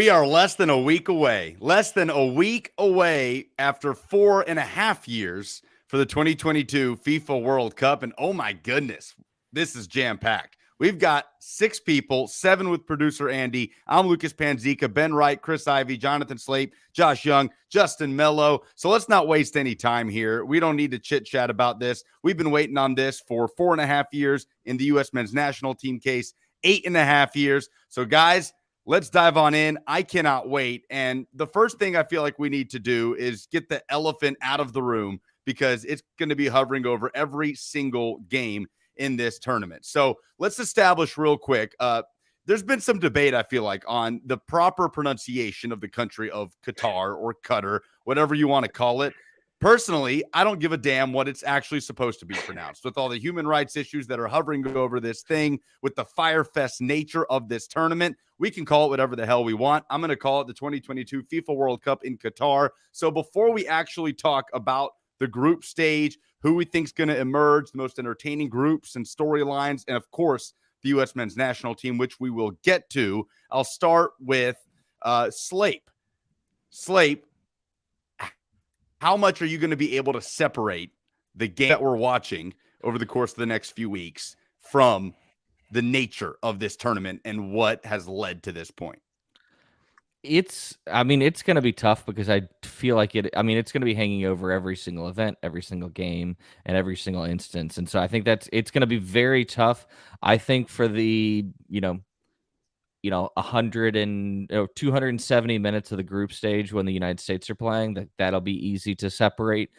We are less than a week away after 4.5 years for the 2022 FIFA World Cup. And oh my goodness, this is jam-packed. We've got 6 people, 7 with producer Andy. I'm Lucas Panzica, Ben Wright, Chris Ivey, Jonathan Slape, Josh Young, Justin Mello. So let's not waste any time here. We don't need to chit-chat about this. We've been waiting on this for 4.5 years in the U.S. men's national team case, 8.5 years. So guys, let's dive on in. I cannot wait. And the first thing I feel like we need to do is get the elephant out of the room, because it's going to be hovering over every single game in this tournament. So let's establish real quick. There's been some debate, I feel like, on the proper pronunciation of the country of Qatar or Qatar, whatever you want to call it. Personally, I don't give a damn what it's actually supposed to be pronounced. With all the human rights issues that are hovering over this thing, with the firefest nature of this tournament, we can call it whatever the hell we want. I'm going to call it the 2022 FIFA World Cup in Qatar. So before we actually talk about the group stage, who we think is going to emerge, the most entertaining groups and storylines, and of course, the U.S. men's national team, which we will get to, I'll start with Slape. Slape, how much are you going to be able to separate the game that we're watching over the course of the next few weeks from the nature of this tournament and what has led to this point? It's going to be tough, because I feel like it's going to be hanging over every single event, every single game, and every single instance. And so I think it's going to be very tough. I think for the, 270 minutes of the group stage when the United States are playing, that'll be easy to separate,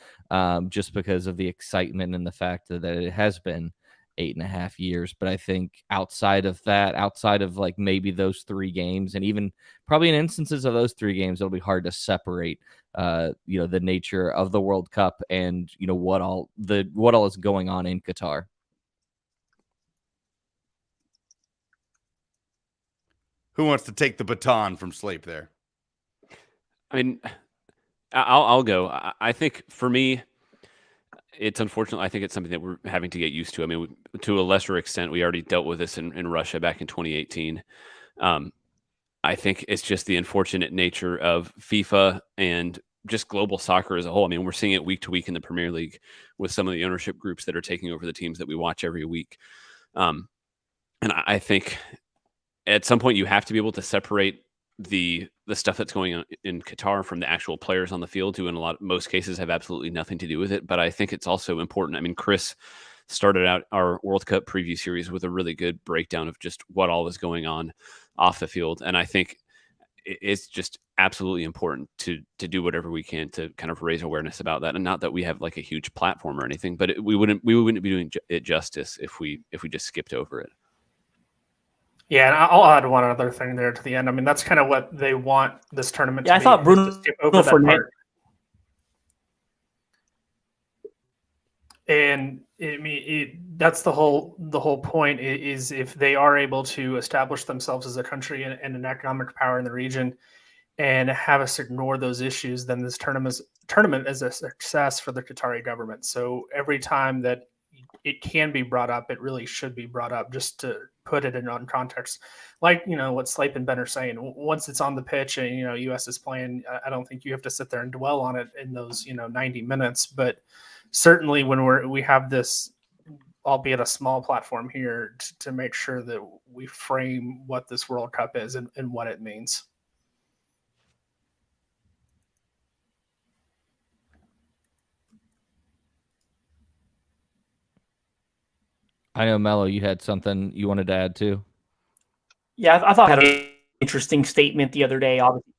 just because of the excitement and the fact that it has been 8.5 years. But I think outside of that, outside of like maybe those 3 games, and even probably in instances of those 3 games, it'll be hard to separate, the nature of the World Cup and, what all is going on in Qatar. Who wants to take the baton from Slape there? I mean, I'll go. I think for me, it's unfortunate. I think it's something that we're having to get used to. I mean, to a lesser extent, we already dealt with this in Russia back in 2018. I think it's just the unfortunate nature of FIFA and just global soccer as a whole. I mean, we're seeing it week to week in the Premier League with some of the ownership groups that are taking over the teams that we watch every week. And I think at some point you have to be able to separate the stuff that's going on in Qatar from the actual players on the field, who in most cases have absolutely nothing to do with it. But I think it's also important. I mean, Chris started out our World Cup preview series with a really good breakdown of just what all is going on off the field. And I think it's just absolutely important to do whatever we can to kind of raise awareness about that. And not that we have like a huge platform or anything, but we wouldn't be doing it justice if we just skipped over it. Yeah, and I'll add one other thing there to the end. I mean, that's kind of what they want this tournament to be. I thought Bruno Fernandes. And that's the whole point is if they are able to establish themselves as a country and an economic power in the region and have us ignore those issues, then this tournament is a success for the Qatari government. So every time that it can be brought up, it really should be brought up, just to put it in context. Like, what Slape and Ben are saying, once it's on the pitch and, U.S. is playing, I don't think you have to sit there and dwell on it in those, 90 minutes. But certainly when we have this, albeit a small platform here, to make sure that we frame what this World Cup is and what it means. I know, Mello, you had something you wanted to add too. Yeah, I thought I had an interesting statement the other day. Obviously.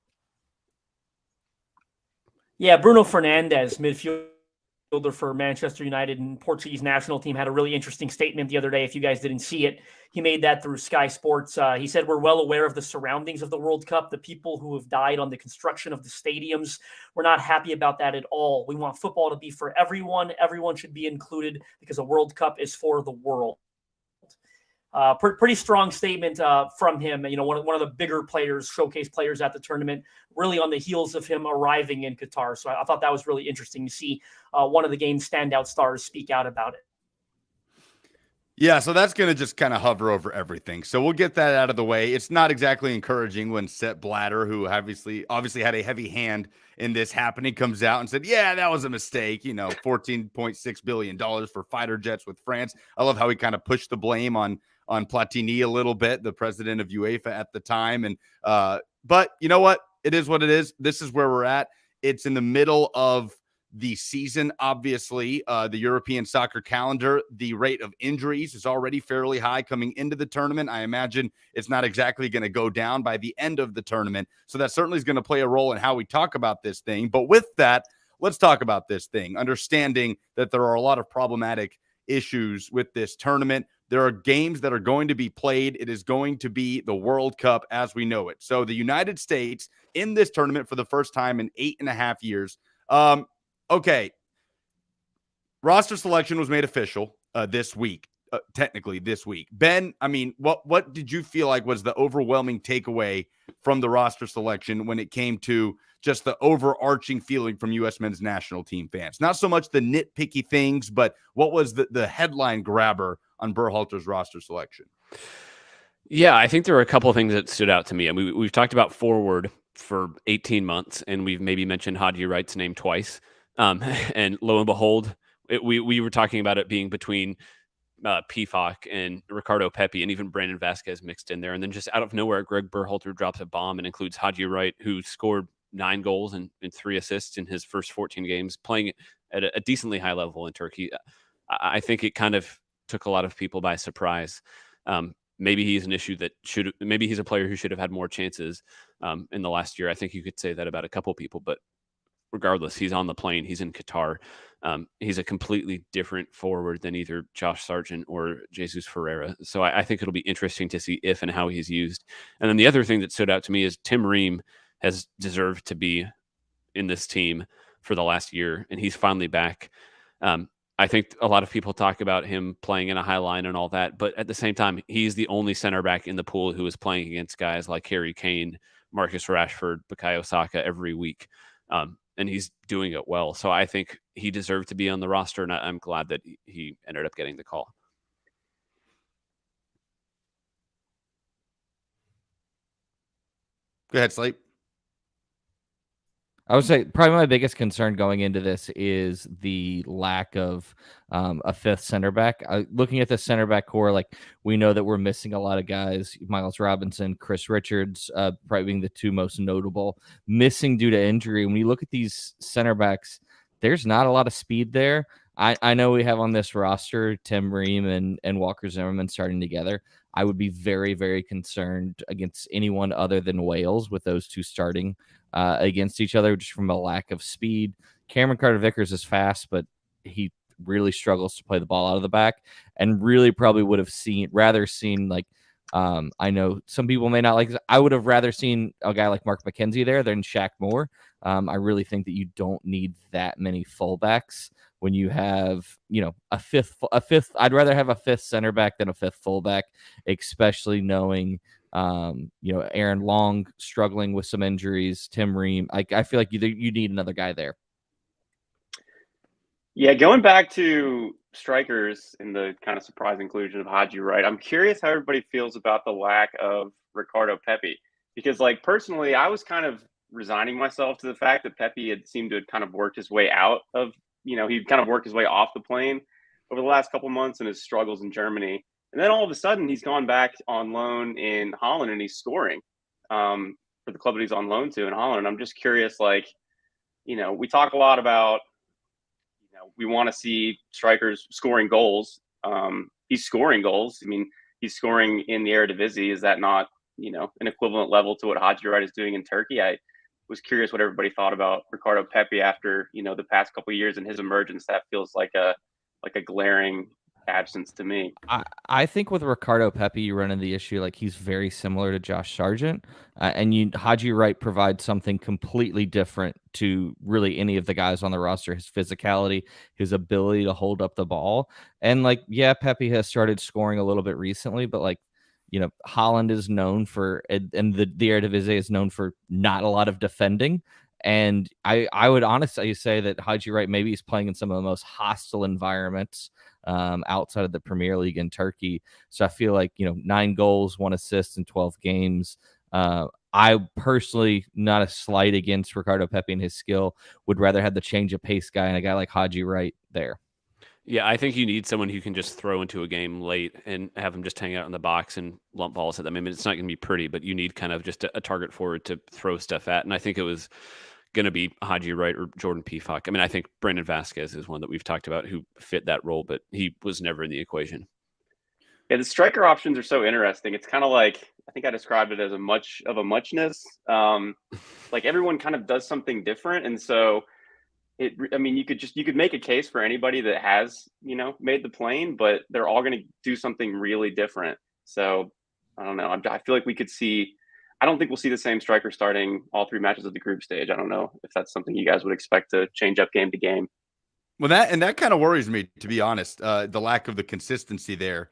Yeah, Bruno Fernandes, midfielder for Manchester United and Portuguese national team, had a really interesting statement the other day. If you guys didn't see it, he made that through Sky Sports. He said, "We're well aware of the surroundings of the World Cup, the people who have died on the construction of the stadiums. We're not happy about that at all. We want football to be for everyone. Everyone should be included because a World Cup is for the world." Pretty strong statement from him. One of the bigger players, showcase players at the tournament, really on the heels of him arriving in Qatar. So I thought that was really interesting to see one of the game's standout stars speak out about it. Yeah, so that's going to just kind of hover over everything. So we'll get that out of the way. It's not exactly encouraging when Sepp Blatter, who obviously had a heavy hand in this happening, comes out and said, yeah, that was a mistake. $14.6 billion for fighter jets with France. I love how he kind of pushed the blame on Platini a little bit, the president of UEFA at the time. And but you know what? It is what it is. This is where we're at. It's in the middle of the season, obviously, the European soccer calendar, the rate of injuries is already fairly high coming into the tournament. I imagine it's not exactly going to go down by the end of the tournament. So that certainly is going to play a role in how we talk about this thing. But with that, let's talk about this thing, understanding that there are a lot of problematic issues with this tournament. There are games that are going to be played. It is going to be the World Cup as we know it. So the United States in this tournament for the first time in 8.5 years. Okay, roster selection was made official this week, technically this week. Ben, I mean, what did you feel like was the overwhelming takeaway from the roster selection when it came to just the overarching feeling from U.S. men's national team fans? Not so much the nitpicky things, but what was the headline grabber on Berhalter's roster selection? Yeah, I think there were a couple of things that stood out to me. I mean, we've talked about forward for 18 months, and we've maybe mentioned Haji Wright's name twice. And lo and behold, we were talking about it being between PFOC and Ricardo Pepi and even Brandon Vasquez mixed in there. And then just out of nowhere, Greg Berhalter drops a bomb and includes Haji Wright, who scored 9 goals and 3 assists in his first 14 games, playing at a decently high level in Turkey. I think it kind of took a lot of people by surprise. Maybe he's an issue that maybe he's a player who should have had more chances in the last year. I think you could say that about a couple people, but regardless, he's on the plane. He's in Qatar. He's a completely different forward than either Josh Sargent or Jesus Ferreira. So I think it'll be interesting to see if and how he's used. And then the other thing that stood out to me is Tim Ream has deserved to be in this team for the last year, and he's finally back. I think a lot of people talk about him playing in a high line and all that, but at the same time, he's the only center back in the pool who is playing against guys like Harry Kane, Marcus Rashford, Bukayo Saka every week. And he's doing it well. So I think he deserved to be on the roster, and I'm glad that he ended up getting the call. Go ahead, Slate. I would say probably my biggest concern going into this is the lack of a fifth center back. Looking at the center back core, like we know that we're missing a lot of guys. Miles Robinson, Chris Richards, probably being the two most notable, missing due to injury. When you look at these center backs, there's not a lot of speed there. I know we have on this roster Tim Ream and Walker Zimmerman starting together. I would be very, very concerned against anyone other than Wales with those two starting against each other, just from a lack of speed. Cameron Carter-Vickers is fast, but he really struggles to play the ball out of the back, and really probably would have rather seen like I know some people may not like this. I would have rather seen a guy like Mark McKenzie there than Shaq Moore. I really think that you don't need that many fullbacks when you have, a fifth. I'd rather have a fifth center back than a fifth fullback, especially knowing, Aaron Long struggling with some injuries, Tim Ream. I feel like you need another guy there. Yeah, going back to strikers and the kind of surprise inclusion of Haji Wright, I'm curious how everybody feels about the lack of Ricardo Pepi. Because, personally, I was kind of resigning myself to the fact that Pepi had seemed to have kind of worked his way out of, he'd kind of worked his way off the plane over the last couple months and his struggles in Germany. And then all of a sudden, he's gone back on loan in Holland and he's scoring for the club that he's on loan to in Holland. And I'm just curious, we talk a lot about, we want to see strikers scoring goals. He's scoring goals. I mean, he's scoring in the Eredivisie. Is that not, an equivalent level to what Haji Wright is doing in Turkey? I was curious what everybody thought about Ricardo Pepi after, the past couple of years and his emergence. That feels like a glaring absence to me. I think with Ricardo Pepi, you run into the issue like he's very similar to Josh Sargent, and Haji Wright provides something completely different to really any of the guys on the roster. His physicality, his ability to hold up the ball, and Pepi has started scoring a little bit recently, but Holland is known for, and the Eredivisie is known for not a lot of defending. And I would honestly say that Haji Wright, maybe he's playing in some of the most hostile environments outside of the Premier League in Turkey. So I feel like, 9 goals, 1 assist in 12 games. I personally, not a slight against Ricardo Pepi and his skill, would rather have the change of pace guy and a guy like Haji Wright there. Yeah, I think you need someone who can just throw into a game late and have them just hang out in the box and lump balls at them. I mean, it's not going to be pretty, but you need kind of just a target forward to throw stuff at. And I think it was going to be Haji Wright or Jordan Pifak. I mean, I think Brandon Vasquez is one that we've talked about who fit that role, but he was never in the equation. Yeah, the striker options are so interesting. It's kind of like, I think I described it as a much of a muchness. Like everyone kind of does something different. And so you could make a case for anybody that has, made the plane, but they're all going to do something really different. So I don't know. I feel like I don't think we'll see the same striker starting all 3 matches of the group stage. I don't know if that's something you guys would expect to change up game to game. Well, that kind of worries me, to be honest. The lack of the consistency there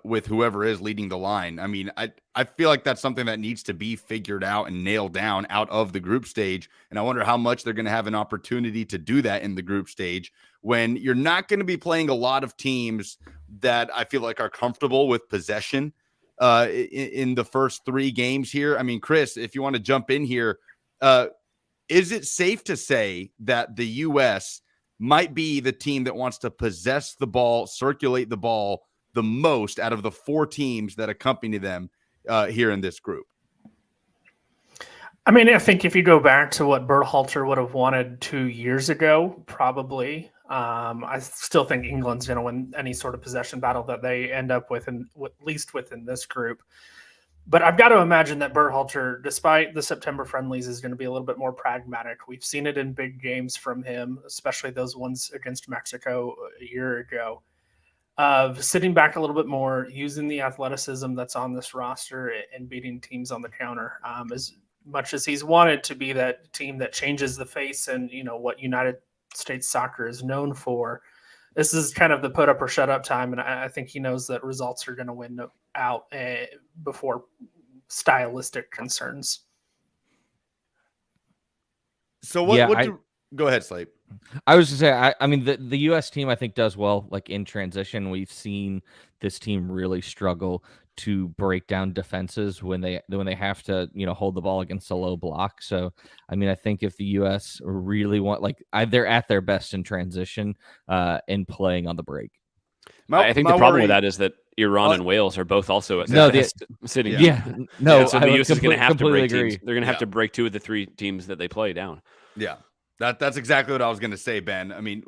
with whoever is leading the line. I mean, I feel like that's something that needs to be figured out and nailed down out of the group stage. And I wonder how much they're going to have an opportunity to do that in the group stage when you're not going to be playing a lot of teams that I feel like are comfortable with possession in the first 3 games here. I mean, Chris, if you want to jump in here, is it safe to say that the U.S. might be the team that wants to possess the ball, circulate the ball the most out of the 4 teams that accompany them here in this group? I mean, I think if you go back to what Berhalter would have wanted 2 years ago, probably. I still think England's going to win any sort of possession battle that they end up with, at least within this group. But I've got to imagine that Berhalter, despite the September friendlies, is going to be a little bit more pragmatic. We've seen it in big games from him, especially those ones against Mexico a year ago, of sitting back a little bit more, using the athleticism that's on this roster and beating teams on the counter. As much as he's wanted to be that team that changes the face and, what United States soccer is known for, this is kind of the put up or shut up time. And I think he knows that results are going to win out before stylistic concerns. So go ahead, Slate. I was just say, I mean, the U.S. team I think does well, like in transition. We've seen this team really struggle to break down defenses when they have to, hold the ball against a low block. So, I mean, I think if the U.S. really want, they're at their best in transition and playing on the break. I think the problem with that is that Iran and Wales are both also sitting. Yeah, no, so the U.S. is going to have to break agree. teams. They're going to have to break 2 of the 3 teams that they play down. Yeah, that's exactly what I was going to say, Ben. I mean,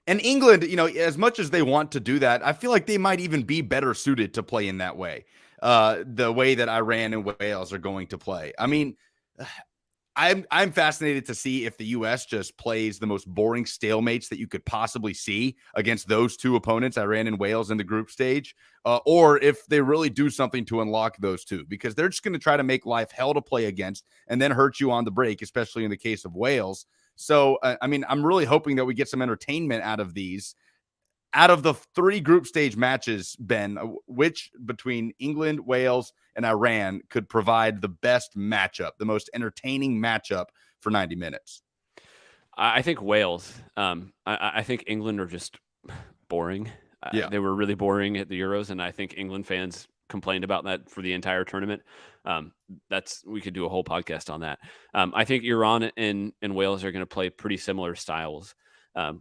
and England, as much as they want to do that, I feel like they might even be better suited to play in that way, the way that Iran and Wales are going to play. I mean, I'm fascinated to see if the U.S. just plays the most boring stalemates that you could possibly see against those 2 opponents, Iran and Wales, in the group stage, or if they really do something to unlock those 2, because they're just going to try to make life hell to play against and then hurt you on the break, especially in the case of Wales. So, I mean, I'm really hoping that we get some entertainment out of these. Out of the 3 group stage matches, Ben, which between England, Wales, and Iran could provide the best matchup, the most entertaining matchup for 90 minutes? I think Wales. I think England are just boring. Yeah. They were really boring at the Euros, and I think England fans complained about that for the entire tournament. We could do a whole podcast on that. I think Iran and Wales are going to play pretty similar styles.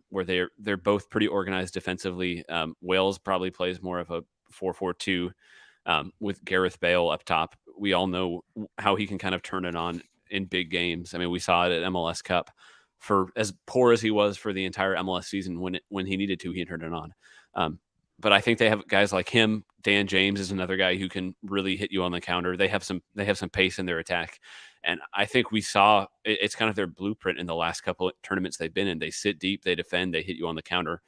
Where they're both pretty organized defensively. Wales probably plays more of a 4-4-2 with Gareth Bale up top. We all know how he can kind of turn it on in big games. I mean, we saw it at MLS Cup. For as poor as he was for the entire MLS season, when he needed to, he turned it on. But I think they have guys like him. Dan James is another guy who can really hit you on the counter. They have some pace in their attack. And I think we saw it's kind of their blueprint in the last couple of tournaments they've been in. They sit deep, they defend, they hit you on the counter.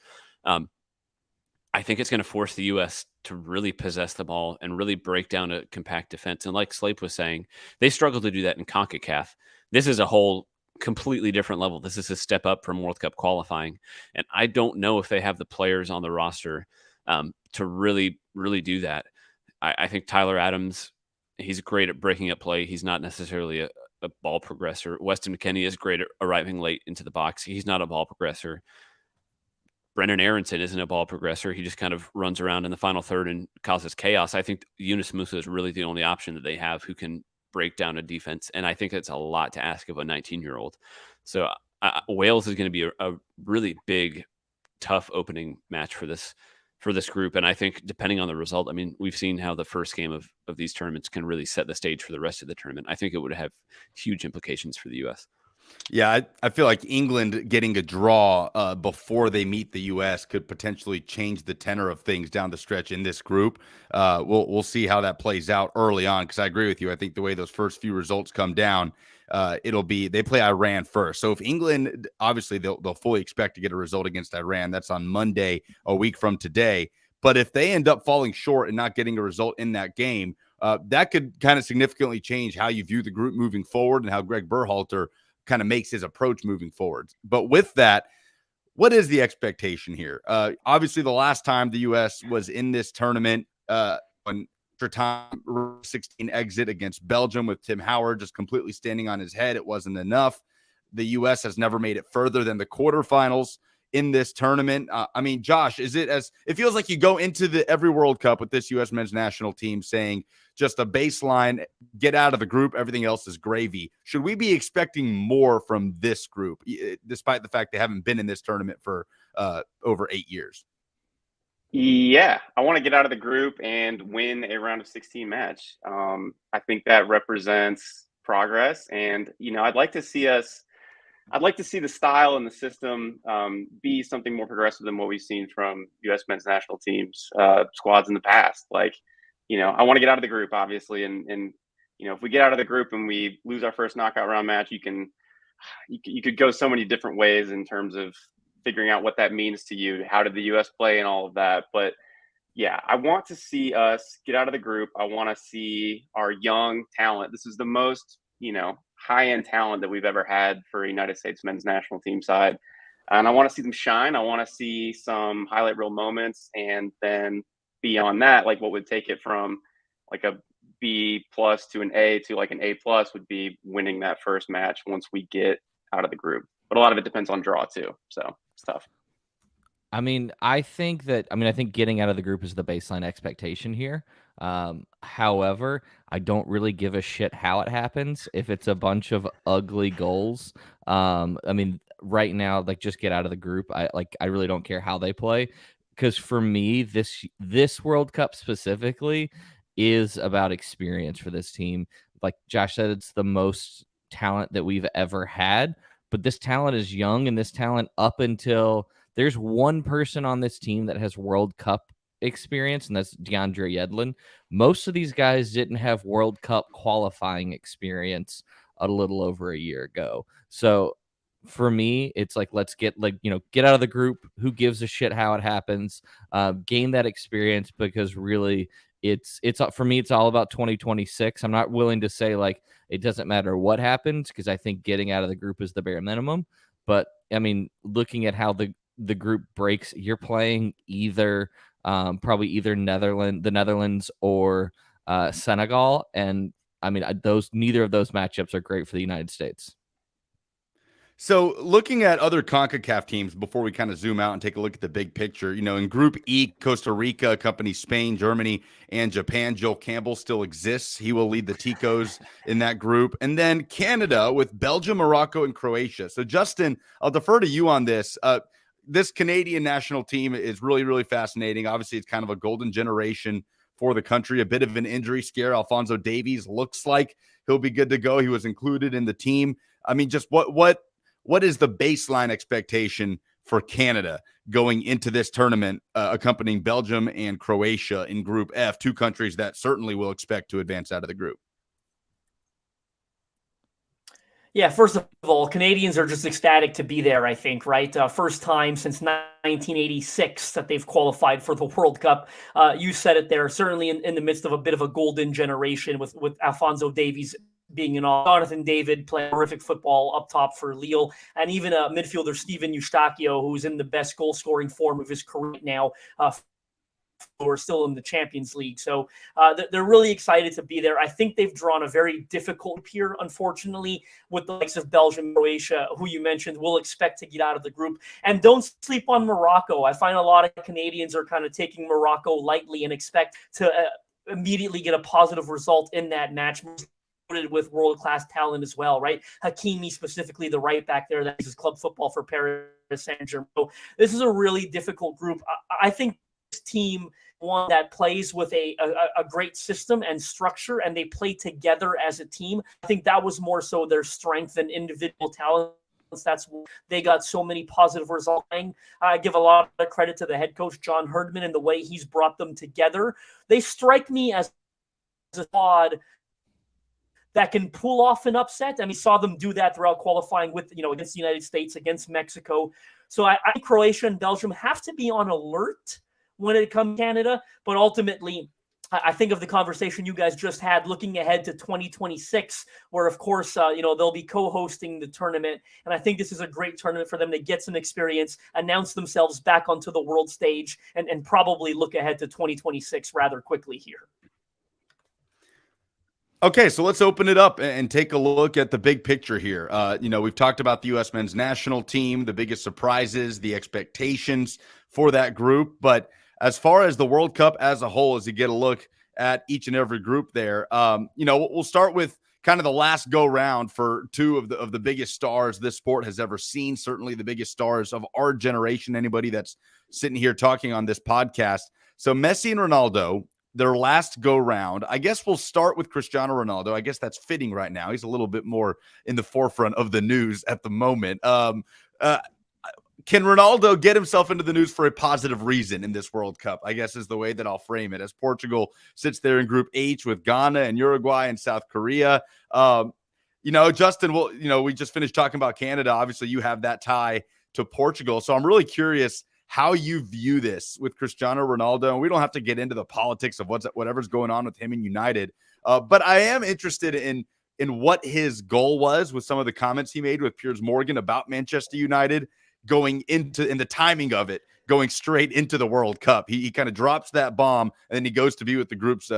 I think it's going to force the U.S. to really possess the ball and really break down a compact defense. And like Slape was saying, they struggled to do that in CONCACAF. This is a whole completely different level. This is a step up from World Cup qualifying. And I don't know if they have the players on the roster to really, really do that. I think Tyler Adams, he's great at breaking up play. He's not necessarily a ball progressor. Weston McKennie is great at arriving late into the box. He's not a ball progressor. Brendan Aronson isn't a ball progressor. He just kind of runs around in the final third and causes chaos. I think Yunus Musa is really the only option that they have who can break down a defense. And I think it's a lot to ask of a 19-year-old. So Wales is going to be a really big, tough opening match for this group. And I think depending on the result, I mean, we've seen how the first game of these tournaments can really set the stage for the rest of the tournament. I think it would have huge implications for the U.S. Yeah, I feel like England getting a draw before they meet the U.S. could potentially change the tenor of things down the stretch in this group. We'll see how that plays out early on, because I agree with you. I think the way those first few results come down, it'll be they play Iran first. So if England, obviously they'll fully expect to get a result against Iran. That's on Monday, a week from today. But if they end up falling short and not getting a result in that game, that could kind of significantly change how you view the group moving forward and how Greg Berhalter kind of makes his approach moving forward. But with that, what is the expectation here? Obviously, the last time the U.S. was in this tournament, when time 16 exit against Belgium with Tim Howard just completely standing on his head, it wasn't enough. The U.S. has never made it further than the quarterfinals in this tournament. I mean, Josh, it feels like you go into every World Cup with this U.S. men's national team saying just a baseline, get out of the group, everything else is gravy. Should we be expecting more from this group, despite the fact they haven't been in this tournament for over 8 years? Yeah, I want to get out of the group and win a round of 16 match. I think that represents progress, and I'd like to see the style and the system be something more progressive than what we've seen from U.S. men's national teams squads in the past. I want to get out of the group, obviously, and if we get out of the group and we lose our first knockout round match, you could go so many different ways in terms of figuring out what that means to you. How did the U.S. play and all of that? But yeah, I want to see us get out of the group. I want to see our young talent. This is the most high-end talent that we've ever had for a United States men's national team side. And I want to see them shine. I want to see some highlight reel moments. And then beyond that, what would take it from a B+ to an A to an A+ would be winning that first match once we get out of the group. But a lot of it depends on draw too. So it's tough. I think getting out of the group is the baseline expectation here. However, I don't really give a shit how it happens. If it's a bunch of ugly goals, right now, just get out of the group. I really don't care how they play, because for me, this World Cup specifically is about experience for this team. Like Josh said, it's the most talent that we've ever had, but this talent is young, and this talent up until there's one person on this team that has World Cup experience, and that's DeAndre Yedlin. Most of these guys didn't have World Cup qualifying experience a little over a year ago. So for me, it's let's get out of the group. Who gives a shit how it happens? Gain that experience, because really it's for me, it's all about 2026. I'm not willing to say it doesn't matter what happens, because I think getting out of the group is the bare minimum. But looking at how the group breaks, you're playing probably either the Netherlands or Senegal, and neither of those matchups are great for the United States. So looking at other CONCACAF teams before we kind of zoom out and take a look at the big picture, in Group E, Costa Rica accompanies Spain, Germany, and Japan. Joel Campbell still exists. He will lead the Ticos in that group. And then Canada with Belgium, Morocco, and Croatia. So Justin, I'll defer to you on this. This Canadian national team is really, really fascinating. Obviously, it's kind of a golden generation for the country. A bit of an injury scare. Alphonso Davies looks like he'll be good to go. He was included in the team. Just what is the baseline expectation for Canada going into this tournament, accompanying Belgium and Croatia in Group F, two countries that certainly will expect to advance out of the group? Yeah, first of all, Canadians are just ecstatic to be there, I think, right? First time since 1986 that they've qualified for the World Cup. You said it there, certainly in the midst of a bit of a golden generation with Alphonso Davies being an all. Jonathan David playing terrific football up top for Lille, and even midfielder Steven Eustachio, who's in the best goal-scoring form of his career now who are still in the Champions League. So they're really excited to be there. I think they've drawn a very difficult group here, unfortunately, with the likes of Belgium, Croatia, who you mentioned will expect to get out of the group. And don't sleep on Morocco. I find a lot of Canadians are kind of taking Morocco lightly and expect to immediately get a positive result in that match, with world-class talent as well, right? Hakimi specifically, the right back there that uses club football for Paris Saint-Germain. So this is a really difficult group. I think this team, one that plays with a great system and structure, and they play together as a team. I think that was more so their strength than individual talent. That's why they got so many positive results. I give a lot of credit to the head coach, John Herdman, and the way he's brought them together. They strike me as a squad that can pull off an upset. I mean, saw them do that throughout qualifying with, against the United States, against Mexico. So I think Croatia and Belgium have to be on alert when it comes to Canada. But ultimately, I think of the conversation you guys just had looking ahead to 2026, where, of course, they'll be co-hosting the tournament. And I think this is a great tournament for them to get some experience, announce themselves back onto the world stage, and probably look ahead to 2026 rather quickly here. Okay, so let's open it up and take a look at the big picture here. We've talked about the U.S. men's national team, the biggest surprises, the expectations for that group. But as far as the World Cup as a whole, as you get a look at each and every group there, we'll start with kind of the last go round for two of the biggest stars this sport has ever seen. Certainly the biggest stars of our generation, anybody that's sitting here talking on this podcast. So Messi and Ronaldo, their last go round. I guess we'll start with Cristiano Ronaldo. I guess that's fitting right now. He's a little bit more in the forefront of the news at the moment. Can Ronaldo get himself into the news for a positive reason in this World Cup? I guess is the way that I'll frame it, as Portugal sits there in Group H with Ghana and Uruguay and South Korea. Justin, we just finished talking about Canada. Obviously, you have that tie to Portugal. So I'm really curious how you view this with Cristiano Ronaldo. And we don't have to get into the politics of whatever's going on with him in United. But I am interested in what his goal was with some of the comments he made with Piers Morgan about Manchester United going into, in the timing of it, going straight into the World Cup. He kind of drops that bomb and then he goes to be with the group's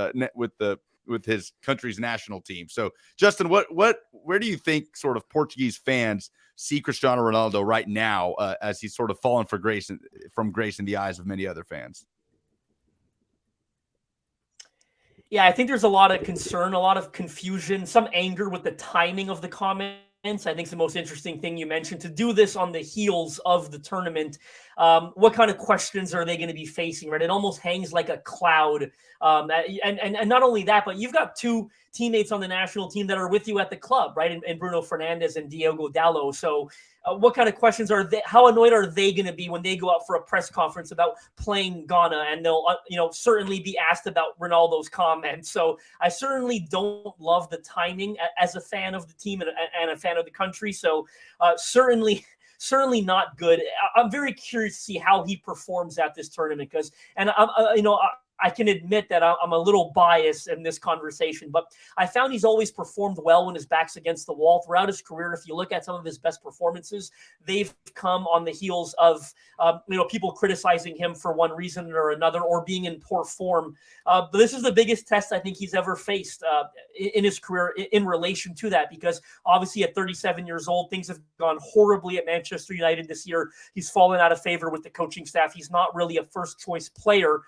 with his country's national team. So Justin, where do you think sort of Portuguese fans see Cristiano Ronaldo right now as he's sort of fallen from grace in the eyes of many other fans? Yeah, I think there's a lot of concern, a lot of confusion, some anger with the timing of the comments. I think it's the most interesting thing you mentioned, to do this on the heels of the tournament. What kind of questions are they going to be facing, right? It almost hangs like a cloud. And not only that, but you've got two teammates on the national team that are with you at the club, right? And Bruno Fernandes and Diogo Dalot. So what kind of questions are they? How annoyed are they going to be when they go out for a press conference about playing Ghana, and they'll, certainly be asked about Ronaldo's comments. So I certainly don't love the timing as a fan of the team and a fan of the country. So certainly not good. I'm very curious to see how he performs at this tournament because, I can admit that I'm a little biased in this conversation, but I found he's always performed well when his back's against the wall throughout his career. If you look at some of his best performances, they've come on the heels of, people criticizing him for one reason or another or being in poor form. But this is the biggest test I think he's ever faced in his career in relation to that, because obviously at 37 years old, things have gone horribly at Manchester United this year. He's fallen out of favor with the coaching staff. He's not really a first choice player.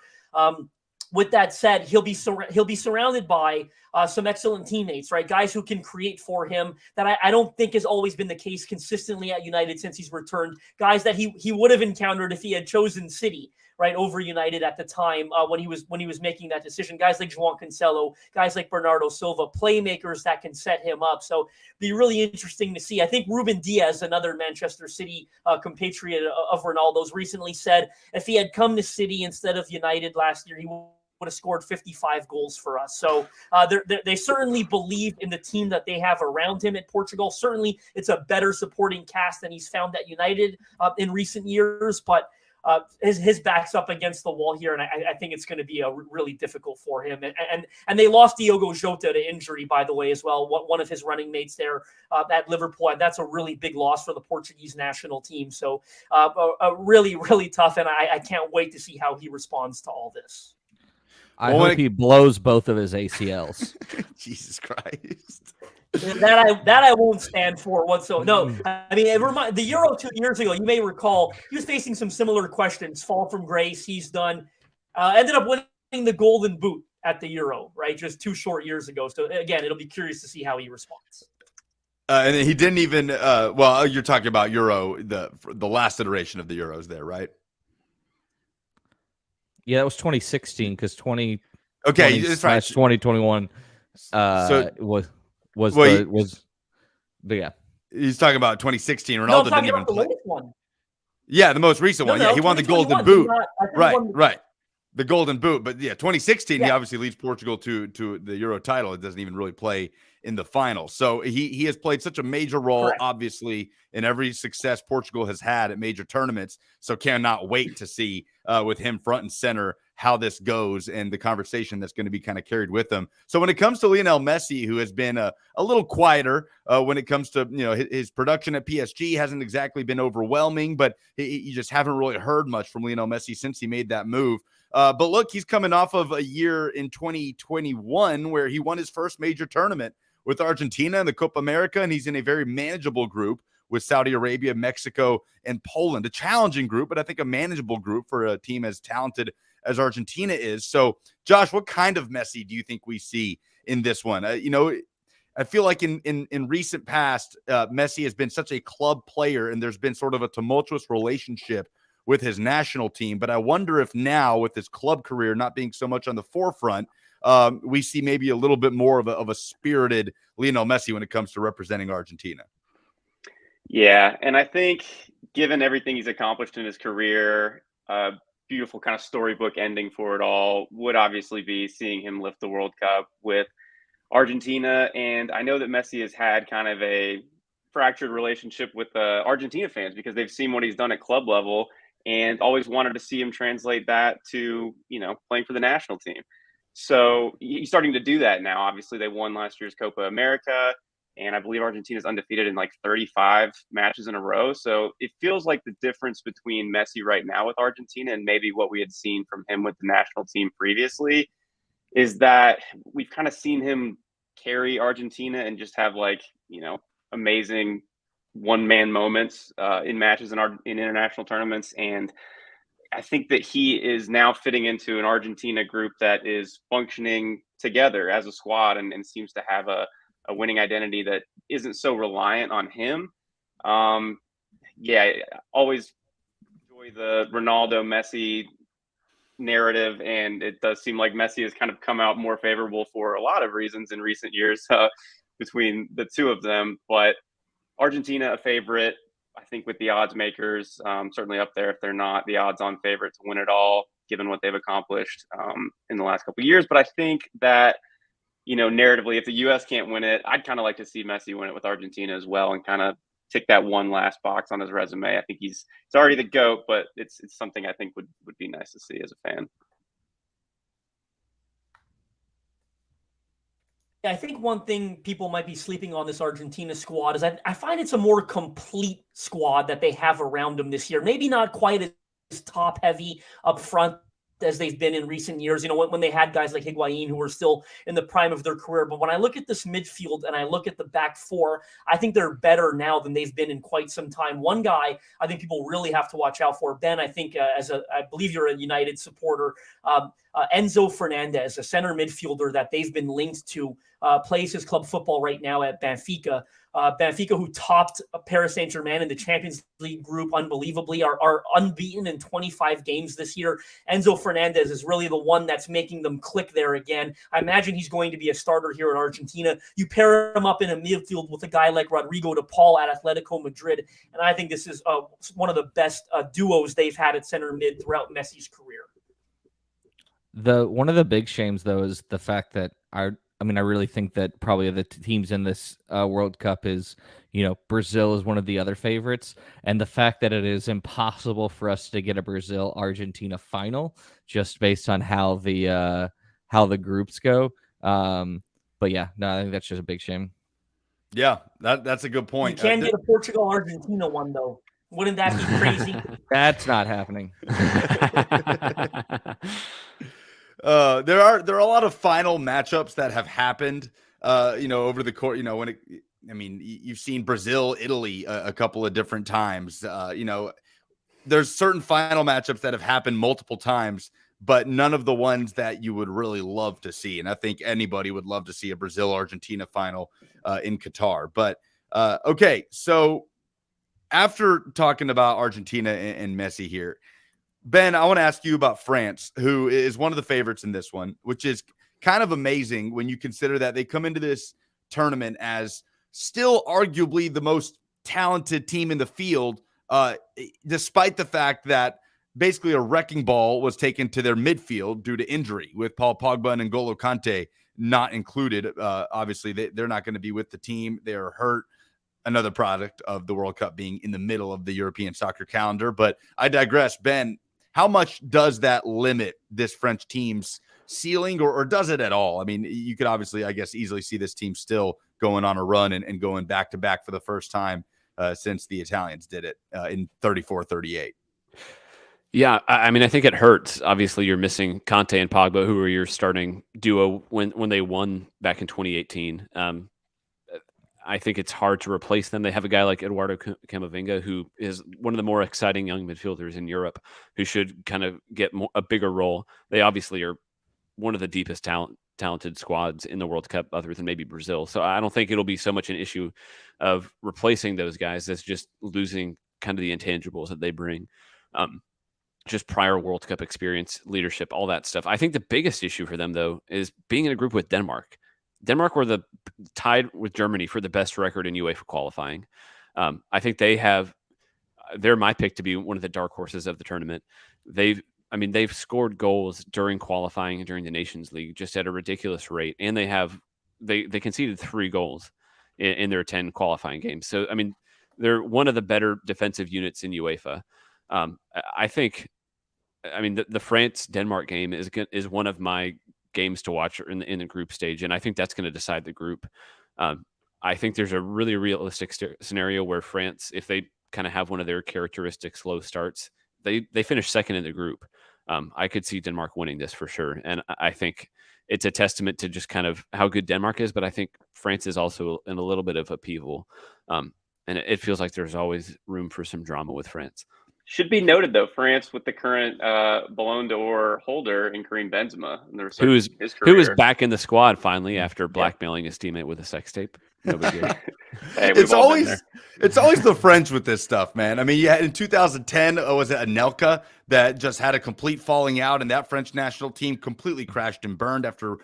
With that said, he'll be surrounded by some excellent teammates, right? Guys who can create for him. That I don't think has always been the case consistently at United since he's returned. Guys that he would have encountered if he had chosen City, right, over United at the time when he was making that decision. Guys like João Cancelo, guys like Bernardo Silva, playmakers that can set him up. So be really interesting to see. I think Ruben Diaz, another Manchester City compatriot of Ronaldo's, recently said if he had come to City instead of United last year, he would have scored 55 goals for us. So they certainly believe in the team that they have around him at Portugal. Certainly it's a better supporting cast than he's found at United in recent years. But his back's up against the wall here, and I think it's going to be really difficult for him. And they lost Diogo Jota to injury, by the way, as well. One of his running mates there at Liverpool, and that's a really big loss for the Portuguese national team. So really, really tough, and I can't wait to see how he responds to all this. I hope he blows both of his ACLs. Jesus Christ. That I won't stand for whatsoever. No, I mean, the Euro 2 years ago, you may recall, he was facing some similar questions. Fall from grace, he's done. Ended up winning the Golden Boot at the Euro, right? Just 2 short years ago. So again, it'll be curious to see how he responds. And he didn't even. Well, you're talking about Euro, the last iteration of the Euros, there, right? Yeah, that was 2016 because 20. Okay, that's right. 2021 but yeah. He's talking about 2016. Ronaldo no, didn't even the play. latest one. Yeah, the most recent one. Yeah, he won the Golden Boot. Right. The Golden Boot. But yeah, 2016, he obviously leads Portugal to the Euro title. It doesn't even really play in the final. So he has played such a major role, obviously, in every success Portugal has had at major tournaments. So cannot wait to see with him front and center how this goes and the conversation that's going to be kind of carried with him. So when it comes to Lionel Messi, who has been a little quieter when it comes to his production at PSG, hasn't exactly been overwhelming, but you just haven't really heard much from Lionel Messi since he made that move. But look, he's coming off of a year in 2021 where he won his first major tournament with Argentina in the Copa America, and he's in a very manageable group with Saudi Arabia, Mexico, and Poland. A challenging group, but I think a manageable group for a team as talented as Argentina is. So, Josh, what kind of Messi do you think we see in this one? I feel like in recent past, Messi has been such a club player, and there's been sort of a tumultuous relationship with his national team. But I wonder if now, with his club career not being so much on the forefront, we see maybe a little bit more of a spirited Lionel Messi when it comes to representing Argentina. Yeah, and I think given everything he's accomplished in his career, beautiful kind of storybook ending for it all would obviously be seeing him lift the World Cup with Argentina. And I know that Messi has had kind of a fractured relationship with Argentina fans because they've seen what he's done at club level and always wanted to see him translate that to, playing for the national team. So he's starting to do that now. Obviously, they won last year's Copa America, and I believe Argentina is undefeated in like 35 matches in a row. So it feels like the difference between Messi right now with Argentina and maybe what we had seen from him with the national team previously is that we've kind of seen him carry Argentina and just have amazing one-man moments in matches in international tournaments. And I think that he is now fitting into an Argentina group that is functioning together as a squad and seems to have a winning identity that isn't so reliant on him. I always enjoy the Ronaldo Messi narrative, and it does seem like Messi has kind of come out more favorable for a lot of reasons in recent years between the two of them. But Argentina, a favorite, I think, with the odds makers, certainly up there if they're not the odds-on favorite to win it all, given what they've accomplished in the last couple of years. But I think that, narratively, if the U.S. can't win it, I'd kind of like to see Messi win it with Argentina as well and kind of tick that one last box on his resume. I think he's already the GOAT, but it's something I think would be nice to see as a fan. I think one thing people might be sleeping on this Argentina squad is I find it's a more complete squad that they have around them this year. Maybe not quite as top heavy up front as they've been in recent years, when they had guys like Higuain who were still in the prime of their career. But when I look at this midfield and I look at the back four, I think they're better now than they've been in quite some time. One guy I think people really have to watch out for, Ben, I think I believe you're a United supporter, Enzo Fernandez, a center midfielder that they've been linked to, plays his club football right now at Benfica. Benfica, who topped Paris Saint-Germain in the Champions League group unbelievably, are unbeaten in 25 games this year. Enzo Fernandez is really the one that's making them click there again. I imagine he's going to be a starter here in Argentina. You pair him up in a midfield with a guy like Rodrigo de Paul at Atletico Madrid, and I think this is one of the best duos they've had at center mid throughout Messi's career. One of the big shames, though, is the fact that I mean, I really think that probably the teams in this World Cup is, Brazil is one of the other favorites. And the fact that it is impossible for us to get a Brazil-Argentina final just based on how the groups go. But yeah, no, I think that's just a big shame. Yeah, that's a good point. You can get a Portugal-Argentina one, though. Wouldn't that be crazy? That's not happening. There are a lot of final matchups that have happened, over the course, you've seen Brazil, Italy a couple of different times. There's certain final matchups that have happened multiple times, but none of the ones that you would really love to see. And I think anybody would love to see a Brazil-Argentina final in Qatar. But okay, so after talking about Argentina and Messi here, Ben, I want to ask you about France, who is one of the favorites in this one, which is kind of amazing when you consider that they come into this tournament as still arguably the most talented team in the field, despite the fact that basically a wrecking ball was taken to their midfield due to injury, with Paul Pogba and N'Golo Kante not included. Obviously, they're not going to be with the team. They are hurt. Another product of the World Cup being in the middle of the European soccer calendar. But I digress. Ben, how much does that limit this French team's ceiling, or does it at all? I mean, you could obviously, I guess, easily see this team still going on a run and going back-to-back for the first time since the Italians did it in 34-38. Yeah, I mean, I think it hurts. Obviously, you're missing Conte and Pogba, who were your starting duo when they won back in 2018. I think it's hard to replace them. They have a guy like Eduardo Camavinga, who is one of the more exciting young midfielders in Europe, who should kind of get a bigger role. They obviously are one of the deepest talented squads in the World Cup, other than maybe Brazil. So I don't think it'll be so much an issue of replacing those guys as just losing kind of the intangibles that they bring. Just prior World Cup experience, leadership, all that stuff. I think the biggest issue for them, though, is being in a group with Denmark. Denmark were tied with Germany for the best record in UEFA qualifying. I think they're my pick to be one of the dark horses of the tournament. They've scored goals during qualifying and during the Nations League just at a ridiculous rate, and they conceded 3 goals in their 10 qualifying games. So I mean, they're one of the better defensive units in UEFA. I think, the France-Denmark game is one of my games to watch in the group stage, and I think that's going to decide the group. I think there's a really realistic scenario where France, if they kind of have one of their characteristic slow starts, they finish second in the group. I could see Denmark winning this for sure, and I think it's a testament to just kind of how good Denmark is, but I think France is also in a little bit of upheaval, and it feels like there's always room for some drama with France. Should be noted, though, France with the current Ballon d'Or holder in Karim Benzema, who is back in the squad finally after blackmailing his teammate with a sex tape. No big deal. Hey, it's always the French with this stuff, man. I mean, you had in 2010, was it Anelka that just had a complete falling out, and that French national team completely crashed and burned after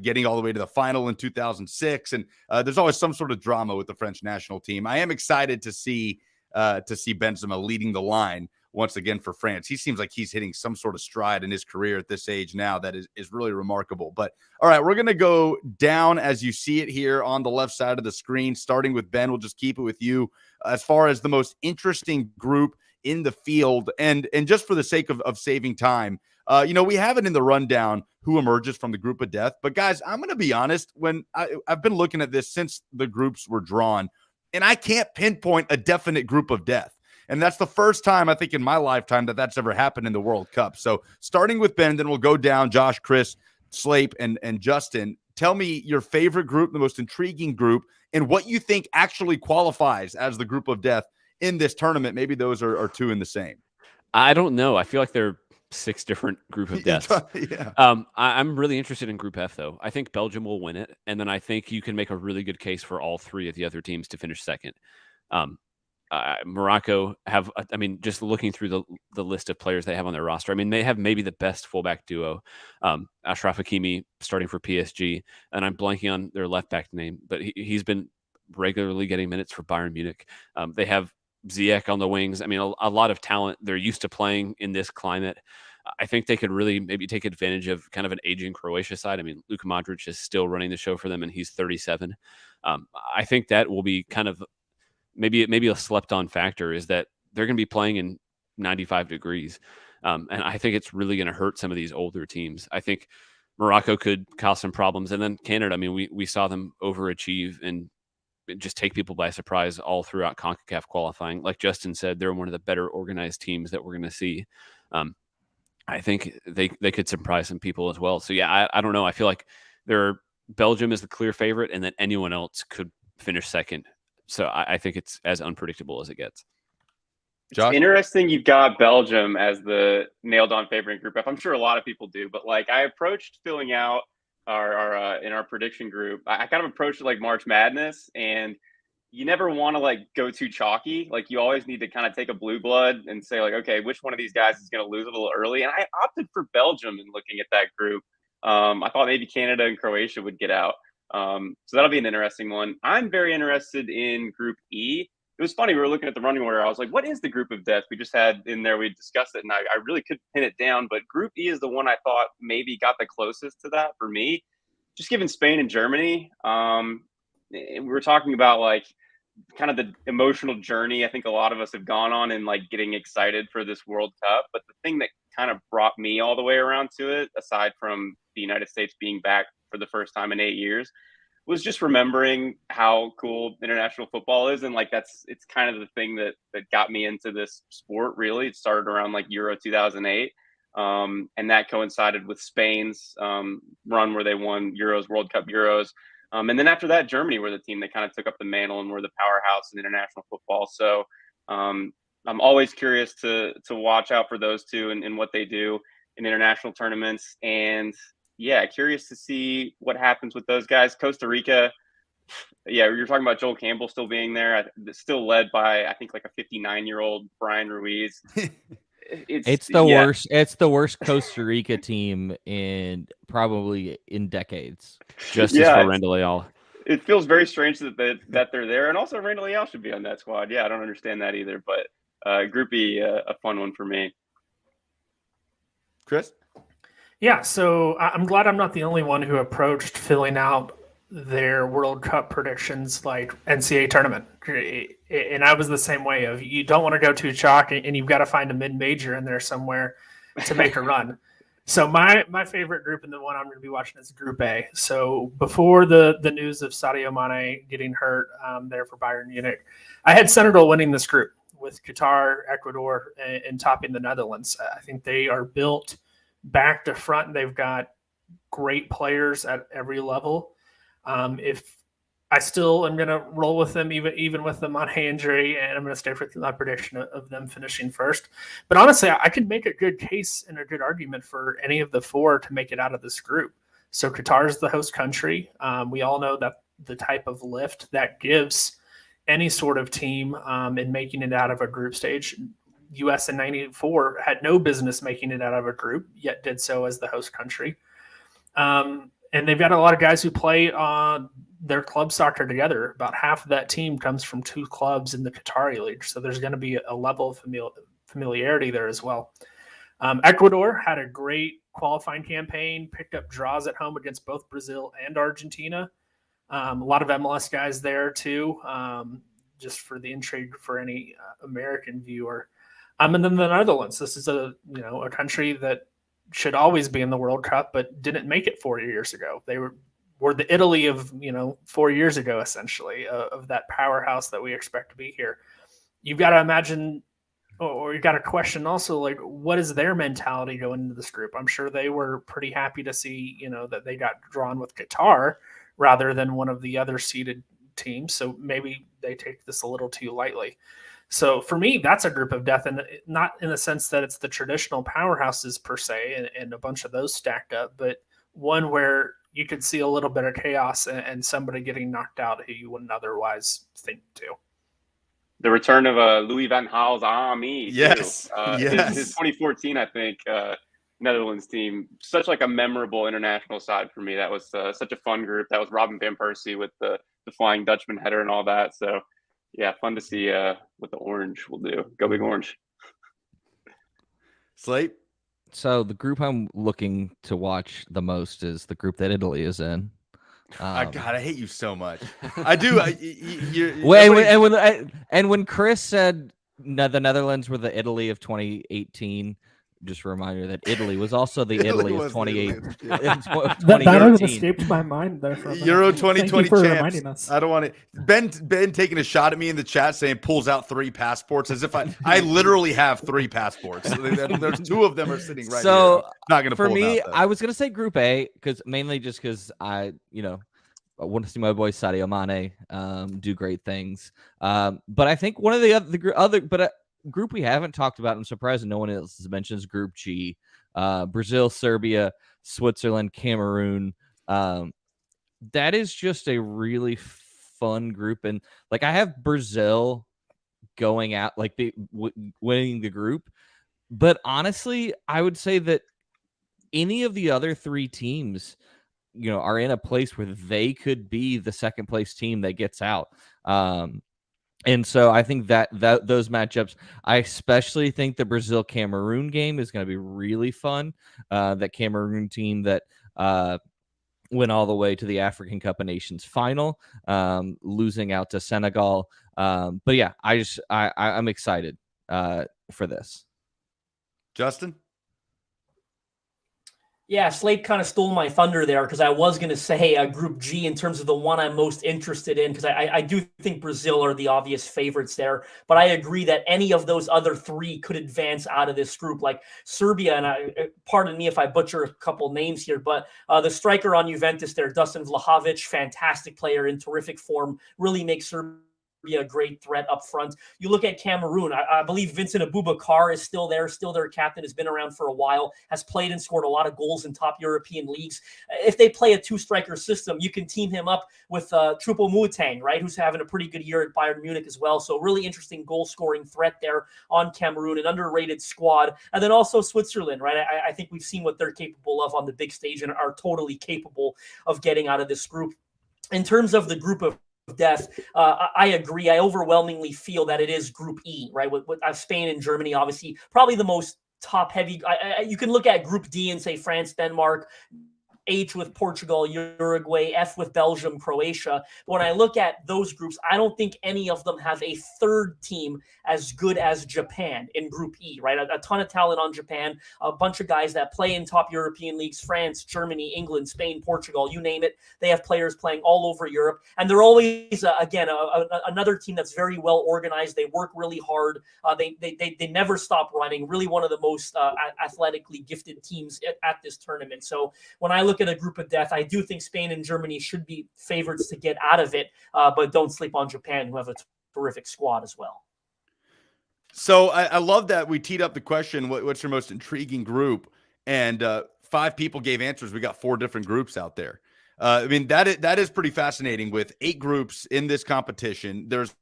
getting all the way to the final in 2006. And there's always some sort of drama with the French national team. I am excited to see Benzema leading the line once again for France. He seems like he's hitting some sort of stride in his career at this age now that is really remarkable. But all right, we're going to go down as you see it here on the left side of the screen, starting with Ben. We'll just keep it with you as far as the most interesting group in the field. And just for the sake of saving time, we have it in the rundown who emerges from the group of death. But guys, I'm going to be honest, when I've been looking at this since the groups were drawn, and I can't pinpoint a definite group of death. And that's the first time, I think, in my lifetime that's ever happened in the World Cup. So starting with Ben, then we'll go down Josh, Chris, Slape, and Justin. Tell me your favorite group, the most intriguing group, and what you think actually qualifies as the group of death in this tournament. Maybe those are two in the same. I don't know. I feel like there are 6 different group of deaths. Yeah. I'm really interested in Group F, though. I think Belgium will win it, and then I think you can make a really good case for all 3 of the other teams to finish second. Morocco just looking through the list of players they have on their roster, they have maybe the best fullback duo. Achraf Hakimi starting for PSG, and I'm blanking on their left back name, but he's been regularly getting minutes for Bayern Munich. They have Ziyech on the wings. A lot of talent. They're used to playing in this climate. I think they could really maybe take advantage of kind of an aging Croatia side. I mean, Luka Modric is still running the show for them, and he's 37. I think that will be kind of maybe a slept-on factor is that they're going to be playing in 95 degrees. And I think it's really going to hurt some of these older teams. I think Morocco could cause some problems. And then Canada, I mean, we saw them overachieve and just take people by surprise all throughout CONCACAF qualifying. Like Justin said, they're one of the better organized teams that we're going to see. I think they could surprise some people as well. So, yeah, I don't know. I feel like Belgium is the clear favorite, and then anyone else could finish second. So I think it's as unpredictable as it gets. Josh? It's interesting you've got Belgium as the nailed-on favorite in Group F. I'm sure a lot of people do, but like I approached filling out our in our prediction group, I kind of approached it like March Madness, and you never want to like go too chalky. Like you always need to kind of take a blue blood and say like, okay, which one of these guys is going to lose a little early? And I opted for Belgium in looking at that group. I thought maybe Canada and Croatia would get out. So that'll be an interesting one. I'm very interested in Group E. It was funny. We were looking at the running order. I was like, what is the group of death? We just had in there, we discussed it, and I really couldn't pin it down. But Group E is the one I thought maybe got the closest to that for me. Just given Spain and Germany, we were talking about like kind of the emotional journey I think a lot of us have gone on in like getting excited for this World Cup. But the thing that kind of brought me all the way around to it, aside from the United States being back for the first time in 8 years, was just remembering how cool international football is. And like, it's kind of the thing that got me into this sport. Really. It started around like Euro 2008. And that coincided with Spain's run where they won Euros, World Cup Euros. And then after that, Germany were the team that kind of took up the mantle and were the powerhouse in international football. So I'm always curious to watch out for those two and what they do in international tournaments. And yeah, curious to see what happens with those guys. Costa Rica, yeah, you're talking about Joel Campbell still being there. Still led by, I think, like a 59-year-old Brian Ruiz. It's the worst. It's the worst Costa Rica team in decades. Justice for Randall Ayala. It feels very strange that they're there, and also Randall Ayala should be on that squad. Yeah, I don't understand that either. But Group E, a fun one for me. Chris? Yeah, so I'm glad I'm not the only one who approached filling out their World Cup predictions like NCAA tournament. And I was the same way of you don't want to go too chalky and you've got to find a mid-major in there somewhere to make a run. So my favorite group and the one I'm going to be watching is Group A. So before the news of Sadio Mane getting hurt there for Bayern Munich, I had Senegal winning this group with Qatar, Ecuador, and topping the Netherlands. I think they are built back to front. They've got great players at every level. If I still am going to roll with them, even with the Mane injury, and I'm going to stay with my prediction of them finishing first. But honestly, I could make a good case and a good argument for any of the four to make it out of this group. So Qatar is the host country. We all know that the type of lift that gives any sort of team in making it out of a group stage. U.S. in 94 had no business making it out of a group, yet did so as the host country. And they've got a lot of guys who play on their club soccer together. About half of that team comes from two clubs in the Qatari League. So there's going to be a level of familiarity there as well. Ecuador had a great qualifying campaign, picked up draws at home against both Brazil and Argentina. A lot of MLS guys there too, just for the intrigue for any American viewer. And then the Netherlands. This is a country that should always be in the World Cup, but didn't make it 4 years ago. They were the Italy of 4 years ago, essentially, of that powerhouse that we expect to be here. You've got to imagine, or you've got to question also, like, what is their mentality going into this group? I'm sure they were pretty happy to see, that they got drawn with Qatar rather than one of the other seeded teams. So maybe they take this a little too lightly. So for me, that's a group of death, and not in the sense that it's the traditional powerhouses per se, and a bunch of those stacked up, but one where you could see a little bit of chaos and somebody getting knocked out who you wouldn't otherwise think to. The return of Louis van Gaal's Army. Yes. Yes. His 2014, I think, Netherlands team, such like a memorable international side for me. That was such a fun group. That was Robin van Persie with the Flying Dutchman header and all that. So yeah, fun to see what the Orange will do. Go Big Orange. Slate? So the group I'm looking to watch the most is the group that Italy is in. God, I hate you so much. I do. When Chris said the Netherlands were the Italy of 2018, just a reminder that Italy was also the Italy of 2018. That hasn't escaped my mind there for a minute. Euro 2020 Thank you for champs. reminding us. I don't want it. Ben taking a shot at me in the chat saying pulls out 3 passports as if I literally have 3 passports. There's 2 of them are sitting right here. Not gonna for pull me, them out, I was gonna say Group A because I want to see my boy Sadio Mane do great things. But I think one of the other group we haven't talked about, I'm surprised no one else has mentioned, is Group G. Brazil, Serbia, Switzerland, Cameroon. That is just a really fun group. And like I have Brazil going out, like winning the group. But honestly, I would say that any of the other 3 teams are in a place where they could be the second place team that gets out. And so I think that those matchups, I especially think the Brazil-Cameroon game is going to be really fun. That Cameroon team that went all the way to the African Cup of Nations final, losing out to Senegal. But yeah, I'm excited for this. Justin? Yeah, Slate kind of stole my thunder there because I was going to say Group G in terms of the one I'm most interested in because I do think Brazil are the obvious favorites there. But I agree that any of those other 3 could advance out of this group, like Serbia. And pardon me if I butcher a couple names here, but the striker on Juventus there, Dusan Vlahovic, fantastic player in terrific form, really makes Serbia a great threat up front. You look at Cameroon, I believe Vincent Aboubakar is still there, still their captain, has been around for a while, has played and scored a lot of goals in top European leagues. If they play a 2-striker system, you can team him up with Choupo-Moting, right, who's having a pretty good year at Bayern Munich as well. So really interesting goal-scoring threat there on Cameroon, an underrated squad. And then also Switzerland, right? I think we've seen what they're capable of on the big stage and are totally capable of getting out of this group. In terms of the group of death, I agree. I overwhelmingly feel that it is Group E, right? With Spain and Germany, obviously, probably the most top heavy. You can look at Group D and say France, Denmark, H with Portugal, Uruguay, F with Belgium, Croatia. But when I look at those groups, I don't think any of them have a third team as good as Japan in Group E, right? A ton of talent on Japan, a bunch of guys that play in top European leagues, France, Germany, England, Spain, Portugal, you name it. They have players playing all over Europe. And they're always, another team that's very well organized. They work really hard. They never stop running. Really one of the most athletically gifted teams at this tournament. So when I look at a group of death, I do think Spain and Germany should be favorites to get out of it, but don't sleep on Japan, who have a terrific squad as well. So I love that we teed up the question, what's your most intriguing group? And 5 people gave answers. We got 4 different groups out there. I mean, that is pretty fascinating with 8 groups in this competition. There's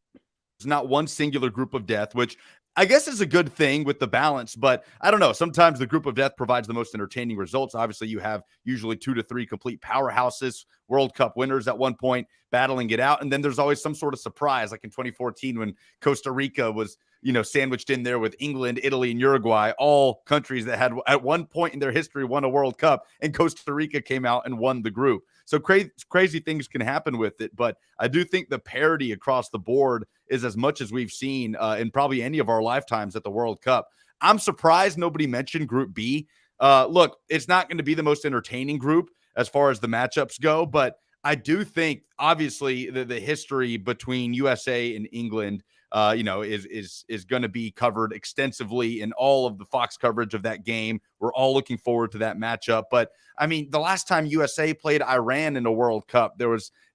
not one singular group of death, which I guess is a good thing with the balance, but I don't know. Sometimes the group of death provides the most entertaining results. Obviously, you have usually 2 to 3 complete powerhouses, World Cup winners at one point battling it out. And then there's always some sort of surprise, like in 2014 when Costa Rica was, sandwiched in there with England, Italy, and Uruguay, all countries that had at one point in their history won a World Cup, and Costa Rica came out and won the group. So crazy things can happen with it. But I do think the parity across the board is as much as we've seen in probably any of our lifetimes at the World Cup. I'm surprised nobody mentioned Group B. Look, it's not going to be the most entertaining group as far as the matchups go, but I do think, obviously, the history between USA and England, is going to be covered extensively in all of the Fox coverage of that game. We're all looking forward to that matchup. But I mean, the last time USA played Iran in a World Cup, there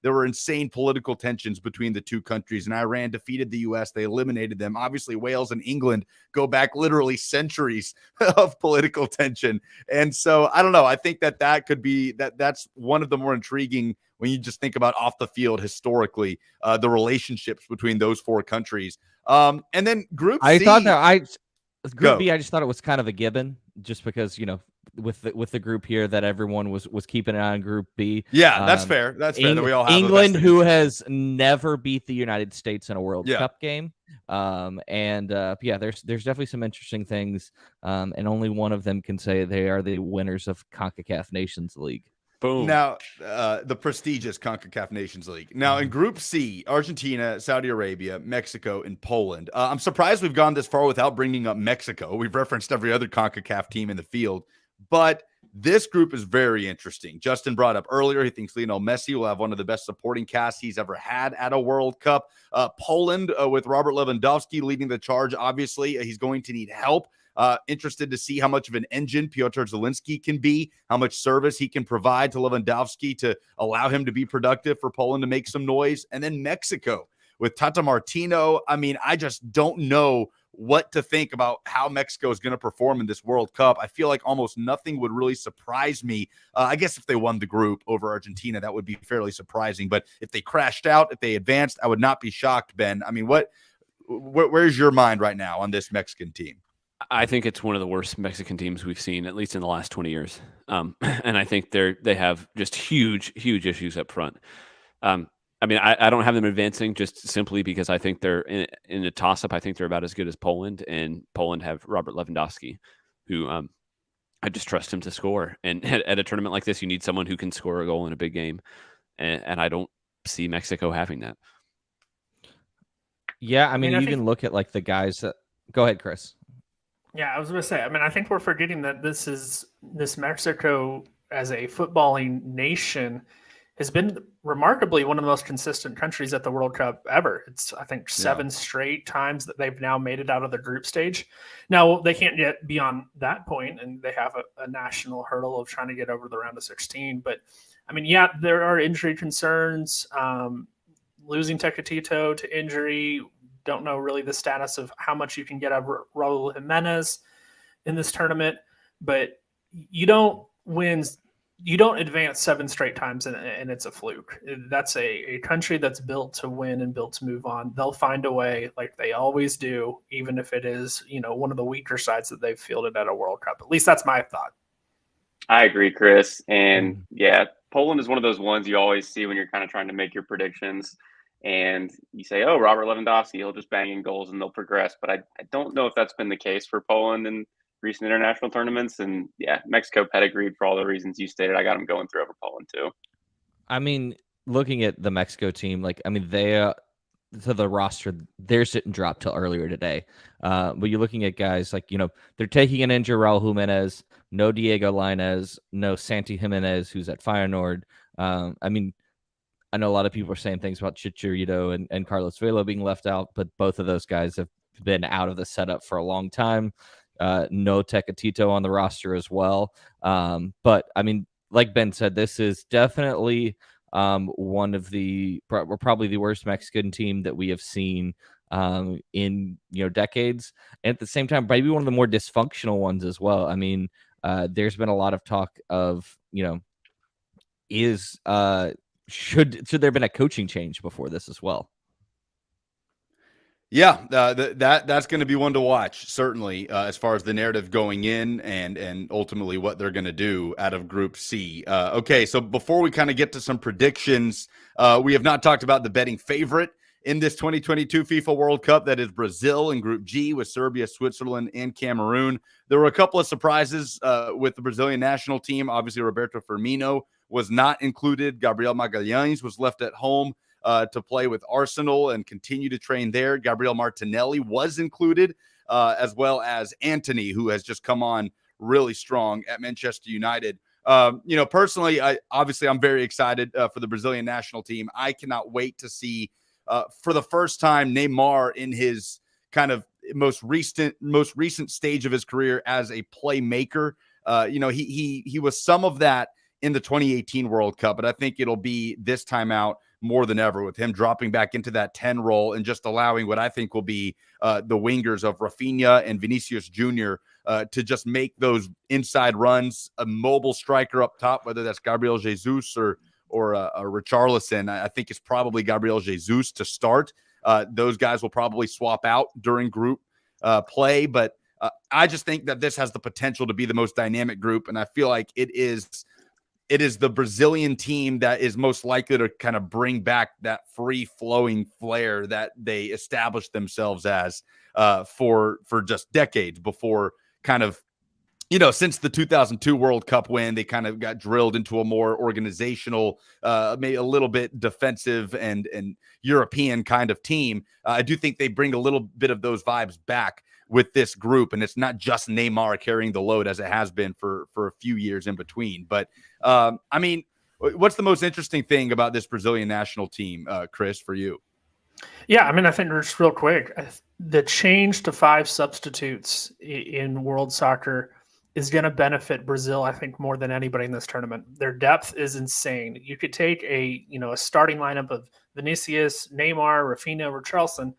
were insane political tensions between the 2 countries, and Iran defeated the US. They eliminated them. Obviously, Wales and England go back literally centuries of political tension. And so I don't know. I think that could be that's one of the more intriguing when you just think about off the field historically, the relationships between those 4 countries. And then Group C. Group B, I just thought it was kind of a given, just because with the group here that everyone was keeping an eye on Group B. Yeah, that's fair. That's fair. That we all have England, who has never beat the United States in a World Cup game. Yeah, there's definitely some interesting things, and only one of them can say they are the winners of CONCACAF Nations League. Boom. Now, the prestigious CONCACAF Nations League. Now, in Group C, Argentina, Saudi Arabia, Mexico, and Poland. I'm surprised we've gone this far without bringing up Mexico. We've referenced every other CONCACAF team in the field, but this group is very interesting. Justin brought up earlier, he thinks Lionel Messi will have one of the best supporting casts he's ever had at a World Cup. Poland, with Robert Lewandowski leading the charge, obviously, he's going to need help. Interested to see how much of an engine Piotr Zielinski can be, how much service he can provide to Lewandowski to allow him to be productive for Poland to make some noise. And then Mexico with Tata Martino. I mean, I just don't know what to think about how Mexico is going to perform in this World Cup. I feel like almost nothing would really surprise me. I guess if they won the group over Argentina, that would be fairly surprising. But if they crashed out, if they advanced, I would not be shocked, Ben. I mean, where's your mind right now on this Mexican team? I think it's one of the worst Mexican teams we've seen, at least in the last 20 years. And I think they have just huge issues up front. I mean, I don't have them advancing just simply because I think they're in a toss-up. I think they're about as good as Poland, and Poland have Robert Lewandowski, who I just trust him to score. And at a tournament like this, you need someone who can score a goal in a big game, and I don't see Mexico having that. Yeah, I mean, you can look at like the guys that. Go ahead, Chris. Yeah, I was going to say, I mean, I think we're forgetting that this Mexico as a footballing nation has been remarkably one of the most consistent countries at the World Cup ever. It's, I think, 7 straight times that they've now made it out of the group stage. Now, they can't yet be on that point, and they have a national hurdle of trying to get over the round of 16. But, I mean, yeah, there are injury concerns. Losing Tecatito to injury, don't know really the status of how much you can get out of Raul Jimenez in this tournament, but you don't advance 7 straight times and it's a fluke. That's a country that's built to win and built to move on. They'll find a way, like they always do, even if it is, one of the weaker sides that they've fielded at a World Cup. At least that's my thought. I agree, Chris. And yeah, Poland is one of those ones you always see when you're kind of trying to make your predictions. And you say, oh, Robert Lewandowski, he'll just bang in goals and they'll progress. But I don't know if that's been the case for Poland in recent international tournaments. And yeah, Mexico pedigreed for all the reasons you stated. I got them going through over Poland too. I mean, looking at the Mexico team, they to the roster, theirs didn't drop till earlier today. But you're looking at guys like, they're taking an injured Raul Jimenez, no Diego Lainez, no Santi Jimenez, who's at Feyenoord. I mean, I know a lot of people are saying things about Chicharito and Carlos Vela being left out, but both of those guys have been out of the setup for a long time. No Tecatito on the roster as well. But, I mean, like Ben said, this is definitely one of probably the worst Mexican team that we have seen in decades. And at the same time, maybe one of the more dysfunctional ones as well. I mean, there's been a lot of talk of, should there have been a coaching change before this as well? Yeah, that's going to be one to watch, certainly, as far as the narrative going in and ultimately what they're going to do out of Group C. Okay, so before we kind of get to some predictions, we have not talked about the betting favorite in this 2022 FIFA World Cup. That is Brazil in Group G with Serbia, Switzerland, and Cameroon. There were a couple of surprises with the Brazilian national team. Obviously, Roberto Firmino was not included. Gabriel Magalhães was left at home to play with Arsenal and continue to train there. Gabriel Martinelli was included, as well as Antony, who has just come on really strong at Manchester United. Personally, I'm very excited for the Brazilian national team. I cannot wait to see, for the first time, Neymar in his kind of most recent stage of his career as a playmaker. He was some of that in the 2018 World Cup, but I think it'll be this time out more than ever with him dropping back into that 10 role and just allowing what I think will be the wingers of Rafinha and Vinicius Jr. To just make those inside runs, a mobile striker up top, whether that's Gabriel Jesus or Richarlison. I think it's probably Gabriel Jesus to start. Those guys will probably swap out during group play, but I just think that this has the potential to be the most dynamic group, and I feel like it is it is the Brazilian team that is most likely to kind of bring back that free-flowing flair that they established themselves as for just decades before kind of, since the 2002 World Cup win, they kind of got drilled into a more organizational, maybe a little bit defensive and European kind of team. I do think they bring a little bit of those vibes back with this group, and it's not just Neymar carrying the load as it has been for a few years in between. But I mean, what's the most interesting thing about this Brazilian national team, Chris, for you? Yeah, I mean, I think just real quick, the change to 5 substitutes in world soccer is going to benefit Brazil, I think, more than anybody in this tournament. Their depth is insane. You could take a starting lineup of Vinicius, Neymar, Rafinha, or Richarlison,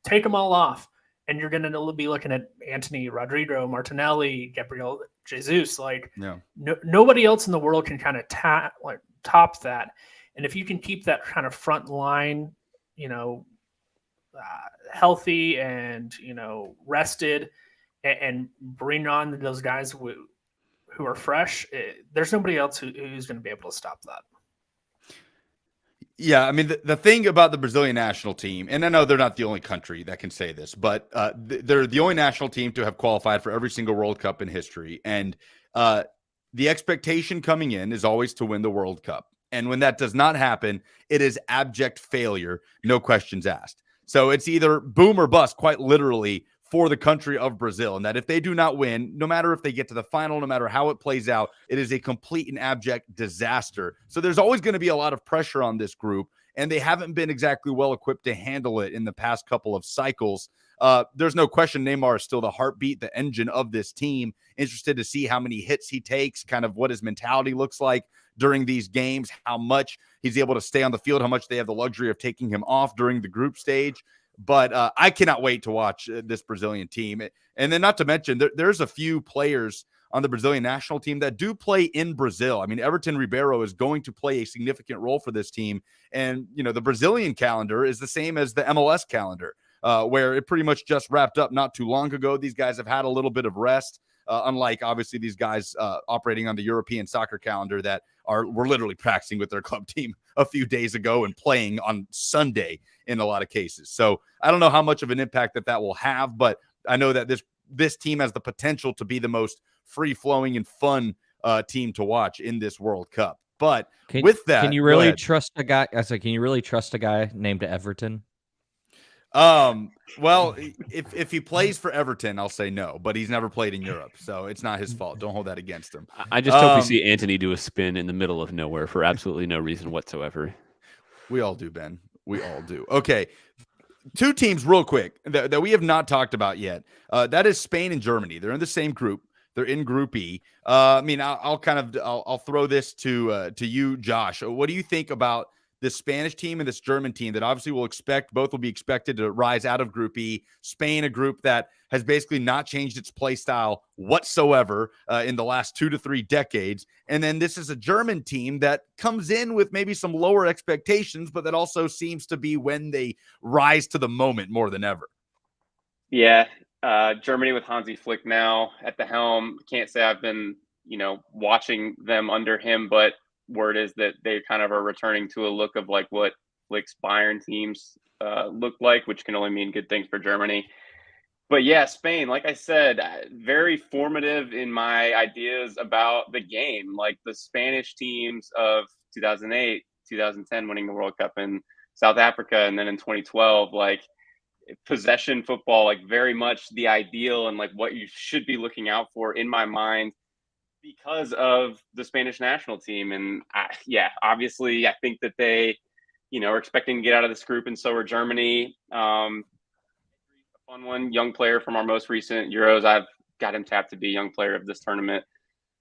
take them all off, and you're going to be looking at Antony, Rodrigo, Martinelli, Gabriel Jesus. Nobody else in the world can kind of top that. And if you can keep that kind of front line, healthy and rested, and bring on those guys who are fresh, there's nobody else who's going to be able to stop that. Yeah, I mean, the thing about the Brazilian national team, and I know they're not the only country that can say this, but they're the only national team to have qualified for every single World Cup in history. And the expectation coming in is always to win the World Cup. And when that does not happen, it is abject failure, no questions asked. So it's either boom or bust, quite literally, for the country of Brazil. And that if they do not win, no matter if they get to the final, no matter how it plays out, it is a complete and abject disaster. So there's always going to be a lot of pressure on this group, and they haven't been exactly well equipped to handle it in the past couple of cycles. There's no question Neymar is still the heartbeat, the engine of this team. Interested to see how many hits he takes, kind of what his mentality looks like during these games, how much he's able to stay on the field, how much they have the luxury of taking him off during the group stage. But I cannot wait to watch this Brazilian team. And then not to mention, there's a few players on the Brazilian national team that do play in Brazil. I mean, Everton Ribeiro is going to play a significant role for this team. And, the Brazilian calendar is the same as the MLS calendar, where it pretty much just wrapped up not too long ago. These guys have had a little bit of rest, unlike, obviously, these guys operating on the European soccer calendar that were literally practicing with their club team a few days ago and playing on Sunday in a lot of cases. So I don't know how much of an impact that will have, but I know that this team has the potential to be the most free-flowing and fun team to watch in this World Cup. But can you really trust a guy? Can you really trust a guy named Everton? Well, if he plays for Everton, I'll say no, but he's never played in Europe, so it's not his fault. Don't hold that against him. I just hope we see Antony do a spin in the middle of nowhere for absolutely no reason whatsoever. We all do, Ben. We all do. Okay. 2 teams real quick that we have not talked about yet. That is Spain and Germany. They're in the same group. They're in Group E. I mean, I'll throw this to you, Josh. What do you think about this Spanish team and this German team that obviously both will be expected to rise out of Group E? Spain, a group that has basically not changed its play style whatsoever in the last 2 to 3 decades. And then this is a German team that comes in with maybe some lower expectations, but that also seems to be when they rise to the moment more than ever. Yeah. Germany with Hansi Flick now at the helm. Can't say I've been, watching them under him, but word is that they kind of are returning to a look of like what Flick's Bayern teams look like, which can only mean good things for Germany. But yeah, Spain, like I said, very formative in my ideas about the game. Like the Spanish teams of 2008, 2010 winning the World Cup in South Africa, and then in 2012, like possession football, like very much the ideal and like what you should be looking out for in my mind because of the Spanish national team. And obviously I think that they, are expecting to get out of this group, and so are Germany. A fun one, young player from our most recent Euros. I've got him tapped to be young player of this tournament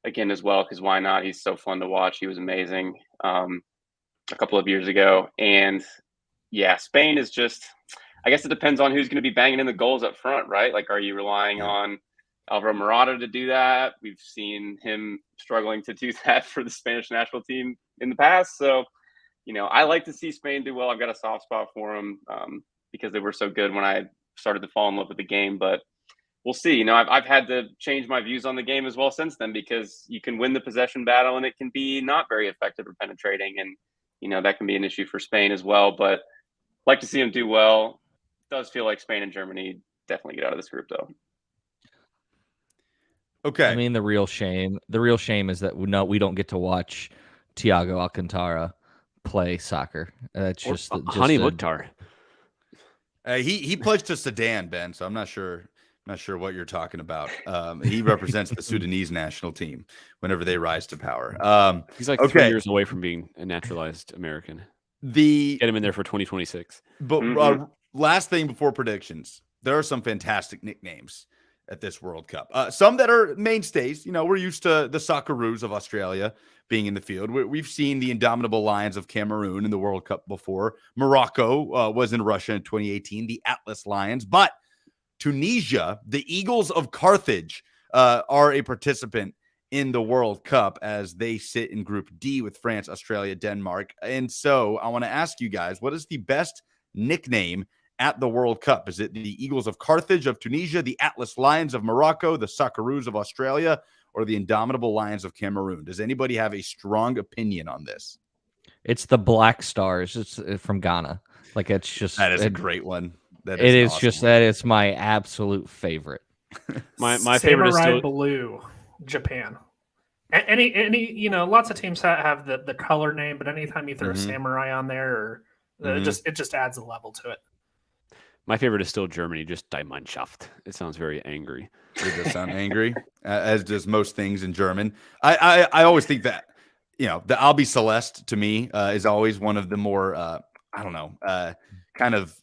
again as well, because why not? He's so fun to watch. He was amazing a couple of years ago. And yeah, Spain is just, I guess it depends on who's going to be banging in the goals up front, right? Like, are you relying on Alvaro Morata to do that? We've seen him struggling to do that for the Spanish national team in the past. So, I like to see Spain do well. I've got a soft spot for them because they were so good when I started to fall in love with the game. But we'll see. I've had to change my views on the game as well since then, because you can win the possession battle and it can be not very effective or penetrating. And, that can be an issue for Spain as well. But like to see them do well. It does feel like Spain and Germany definitely get out of this group, though. Okay. I mean, the real shame is that we don't get to watch Thiago Alcantara play soccer. That's just Hani Mukhtar. He pledged to Sudan, Ben. So I'm not sure what you're talking about. He represents the Sudanese national team whenever they rise to power. He's like 3 years away from being a naturalized American. Get him in there for 2026. But last thing before predictions, there are some fantastic nicknames at this World Cup. Some that are mainstays. We're used to the Socceroos of Australia being in the field. We've seen the indomitable Lions of Cameroon in the World Cup before. Morocco was in Russia in 2018, the Atlas Lions. But Tunisia, the Eagles of Carthage, are a participant in the World Cup as they sit in Group D with France, Australia, Denmark. And so I want to ask you guys, what is the best nickname at the World Cup? Is it the Eagles of Carthage of Tunisia, the Atlas Lions of Morocco, the Socceroos of Australia, or the Indomitable Lions of Cameroon? Does anybody have a strong opinion on this? It's the Black Stars. It's from Ghana. Like, it's just that is a great one. That is awesome just one. That is my absolute favorite. my favorite is still Blue, Japan. Any lots of teams have the color name, but anytime you throw Samurai on there, it just adds a level to it. My favorite is still Germany, just Die Mannschaft. It sounds very angry. It does sound angry, as does most things in German. I always think that, the Albi Celeste to me is always one of the more, kind of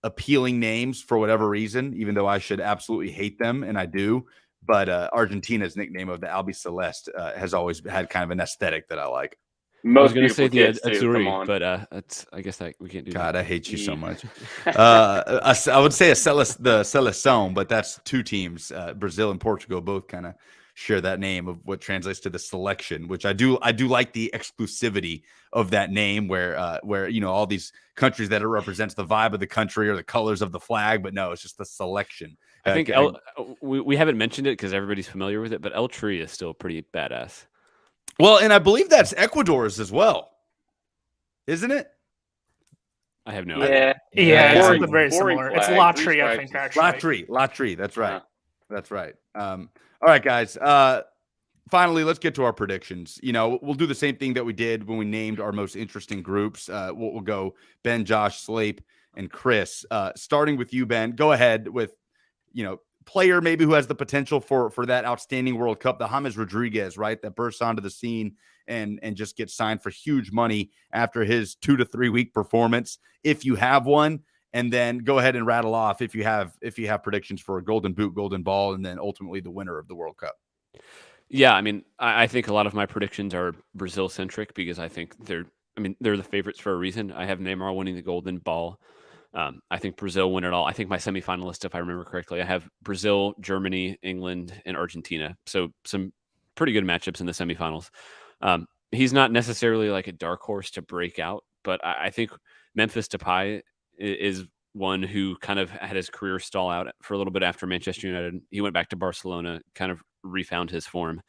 appealing names for whatever reason, even though I should absolutely hate them, and I do. But Argentina's nickname of the Albi Celeste has always had kind of an aesthetic that I like. I was going to say the Azzurri, but I guess that we can't do God, that. I hate you so much. I would say the Seleção, but that's two teams. Brazil and Portugal both kind of share that name of what translates to the selection, which I do like the exclusivity of that name where all these countries that it represents the vibe of the country or the colors of the flag, but no, it's just the selection. I think we haven't mentioned it because everybody's familiar with it, but El Tri is still pretty badass. Well, and I believe that's Ecuador's as well, isn't it? I have no idea. Yeah, it's something very similar. It's La Tri, I think, actually. La Tri. That's right. That's right. All right, guys. Finally, let's get to our predictions. We'll do the same thing that we did when we named our most interesting groups. We'll go Ben, Josh, Slape, and Chris. Starting with you, Ben. Go ahead with, player maybe who has the potential for that outstanding World Cup, the James Rodriguez, right, that bursts onto the scene and just gets signed for huge money after his 2 to 3 week performance, if you have one. And then go ahead and rattle off if you have predictions for a Golden Boot, Golden Ball, and then ultimately the winner of the World Cup. Yeah, I mean, I think a lot of my predictions are Brazil centric because I think they're the favorites for a reason. I have Neymar winning the Golden Ball. I think Brazil win it all. I think my semifinalists, if I remember correctly, I have Brazil, Germany, England, and Argentina. So some pretty good matchups in the semifinals. He's not necessarily like a dark horse to break out, but I think Memphis Depay is one who kind of had his career stall out for a little bit after Manchester United. He went back to Barcelona, kind of refound his form.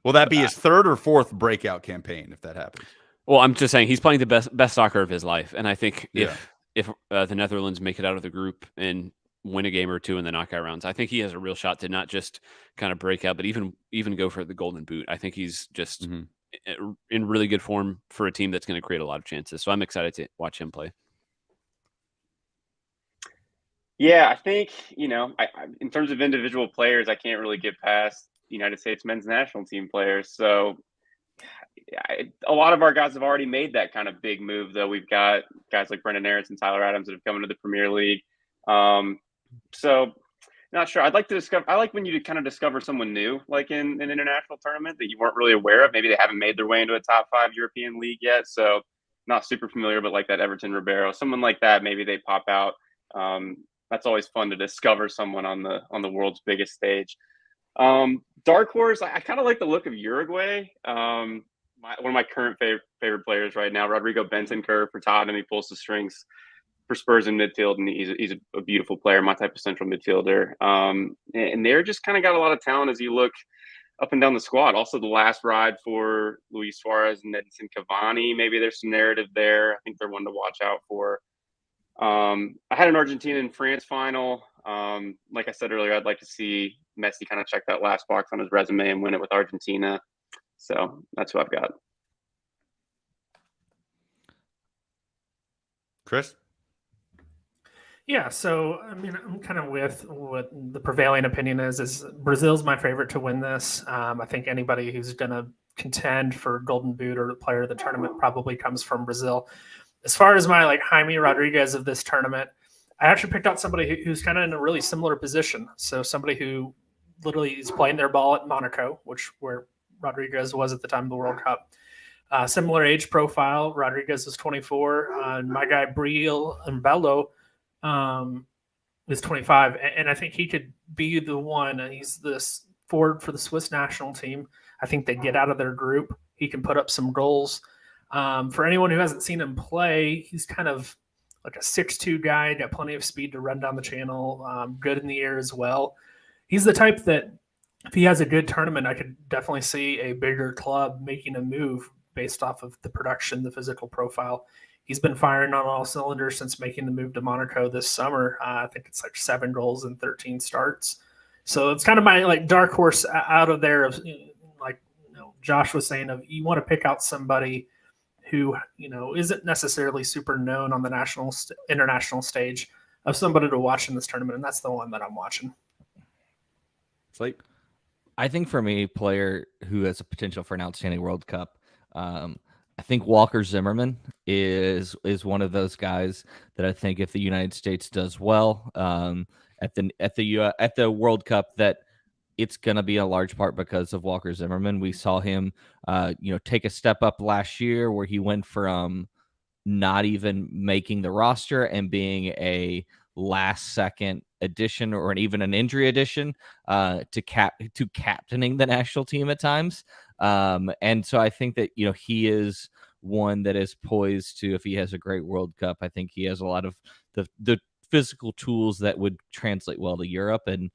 Will that be his third or fourth breakout campaign if that happens? Well, I'm just saying he's playing the best soccer of his life, and I think if the Netherlands make it out of the group and win a game or two in the knockout rounds, I think he has a real shot to not just kind of break out, but even go for the Golden Boot. I think he's just in really good form for a team that's going to create a lot of chances. So I'm excited to watch him play. Yeah, I think, in terms of individual players, I can't really get past United States men's national team players. So a lot of our guys have already made that kind of big move, though. We've got guys like Brendan Aarons and Tyler Adams that have come into the Premier League. So not sure. I like when you kind of discover someone new, like in an international tournament that you weren't really aware of. Maybe they haven't made their way into a top 5 European league yet. So not super familiar, but like that Everton Ribeiro, someone like that, maybe they pop out. That's always fun to discover someone on the world's biggest stage. Dark horse, I kind of like the look of Uruguay. One of my current favorite players right now, Rodrigo Bentancur for Tottenham. He pulls the strings for Spurs in midfield, and he's a beautiful player, my type of central midfielder. And they're just kind of got a lot of talent as you look up and down the squad. Also, the last ride for Luis Suarez and Edinson Cavani, maybe there's some narrative there. I think they're one to watch out for. I had an Argentina and France final. Like I said earlier, I'd like to see Messi kind of check that last box on his resume and win it with Argentina. So that's who I've got. Chris? Yeah, so I mean, I'm kind of with what the prevailing opinion is Brazil's my favorite to win this. I think anybody who's going to contend for Golden Boot or Player of the Tournament probably comes from Brazil. As far as my Jaime Rodriguez of this tournament, I actually picked out somebody who's kind of in a really similar position. So somebody who literally is playing their ball at Monaco, where Rodriguez was at the time of the World Cup. Similar age profile. Rodriguez is 24. And my guy Briel Mbello is 25, and I think he could be the one. He's this forward for the Swiss national team. I think they get out of their group. He can put up some goals. For anyone who hasn't seen him play, he's kind of like a 6'2" guy, got plenty of speed to run down the channel, good in the air as well. He's the type that if he has a good tournament, I could definitely see a bigger club making a move based off of the production, the physical profile. He's been firing on all cylinders since making the move to Monaco this summer. I think it's 7 goals and 13 starts. So it's kind of my dark horse out of there of Josh was saying, of you want to pick out somebody who isn't necessarily super known on the international stage, of somebody to watch in this tournament, and that's the one that I'm watching. Sleep. I think for me, player who has a potential for an outstanding World Cup, I think Walker Zimmerman is one of those guys that I think if the United States does well at the World Cup, that it's going to be a large part because of Walker Zimmerman. We saw him, take a step up last year where he went from not even making the roster and being a last second addition or even an injury addition to captaining the national team at times. And so I think that, he is one that is poised to, if he has a great World Cup, I think he has a lot of the physical tools that would translate well to Europe, and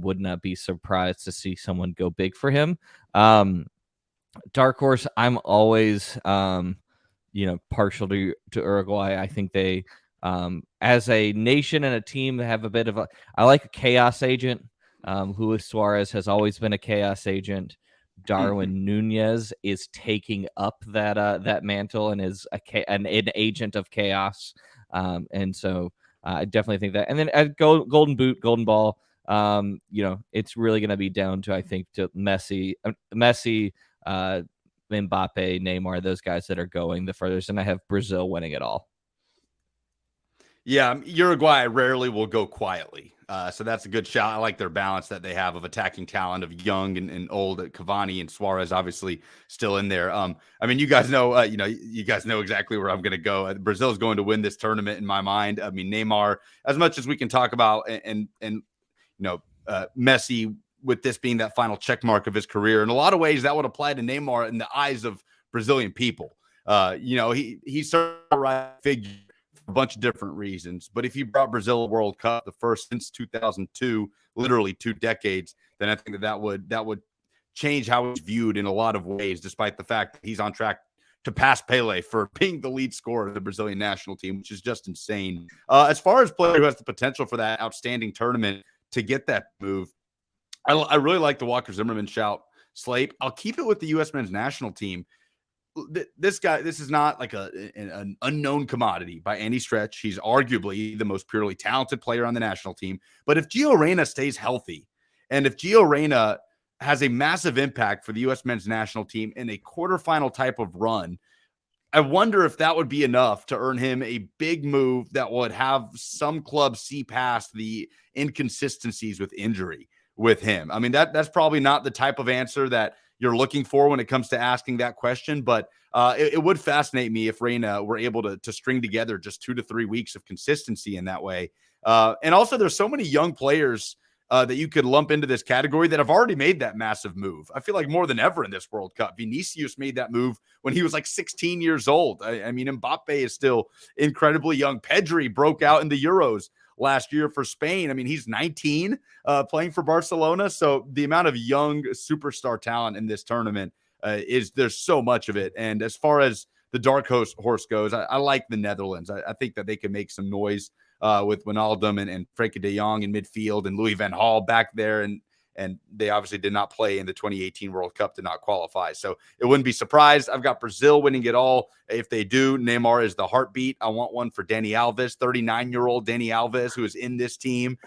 would not be surprised to see someone go big for him. Dark horse, I'm always, partial to Uruguay. I think they, as a nation and a team, have a bit of I like a chaos agent. Luis Suarez has always been a chaos agent. Darwin Nunez is taking up that mantle and is an agent of chaos. And so I definitely think that. And then at Golden Boot, Golden Ball, it's really going to be down to, I think, to Messi, Mbappe, Neymar, those guys that are going the furthest. And I have Brazil winning it all. Yeah, Uruguay rarely will go quietly. So that's a good shout. I like their balance that they have of attacking talent, of young and old. Cavani and Suarez obviously still in there. You guys know, you guys know exactly where I'm going to go. Brazil is going to win this tournament in my mind. Neymar, as much as we can talk about, and Messi, with this being that final check mark of his career, in a lot of ways that would apply to Neymar in the eyes of Brazilian people. He's certainly the right figure a bunch of different reasons, but if you brought Brazil a World Cup, the first since 2002, literally 2 decades, then I think that would change how he's viewed in a lot of ways, despite the fact that he's on track to pass Pele for being the lead scorer of the Brazilian national team, which is just insane. As far as player who has the potential for that outstanding tournament to get that move, I really like the Walker Zimmerman shout, Slape. I'll keep it with the U.S. men's national team. This guy, this is not like an unknown commodity by any stretch. He's arguably the most purely talented player on the national team. But if Gio Reyna stays healthy, and if Gio Reyna has a massive impact for the U.S. men's national team in a quarterfinal type of run, I wonder if that would be enough to earn him a big move that would have some clubs see past the inconsistencies with injury with him. That's probably not the type of answer that you're looking for when it comes to asking that question, but it would fascinate me if Reyna were able to string together just 2 to 3 weeks of consistency in that way. And also, there's so many young players that you could lump into this category that have already made that massive move. I feel like more than ever in this World Cup. Vinicius made that move when he was like 16 years old. I mean, Mbappe is still incredibly young. Pedri broke out in the Euros last year for Spain. I mean, he's 19 playing for Barcelona. So the amount of young superstar talent in this tournament there's so much of it. And as far as the dark horse goes, I like the Netherlands. I think that they can make some noise with Wijnaldum and Frenkie de Jong in midfield and Louis van Gaal back there. And they obviously did not play in the 2018 World Cup, did not qualify. So it wouldn't be surprised. I've got Brazil winning it all. If they do, Neymar is the heartbeat. I want one for Dani Alves, 39-year-old Dani Alves, who is in this team.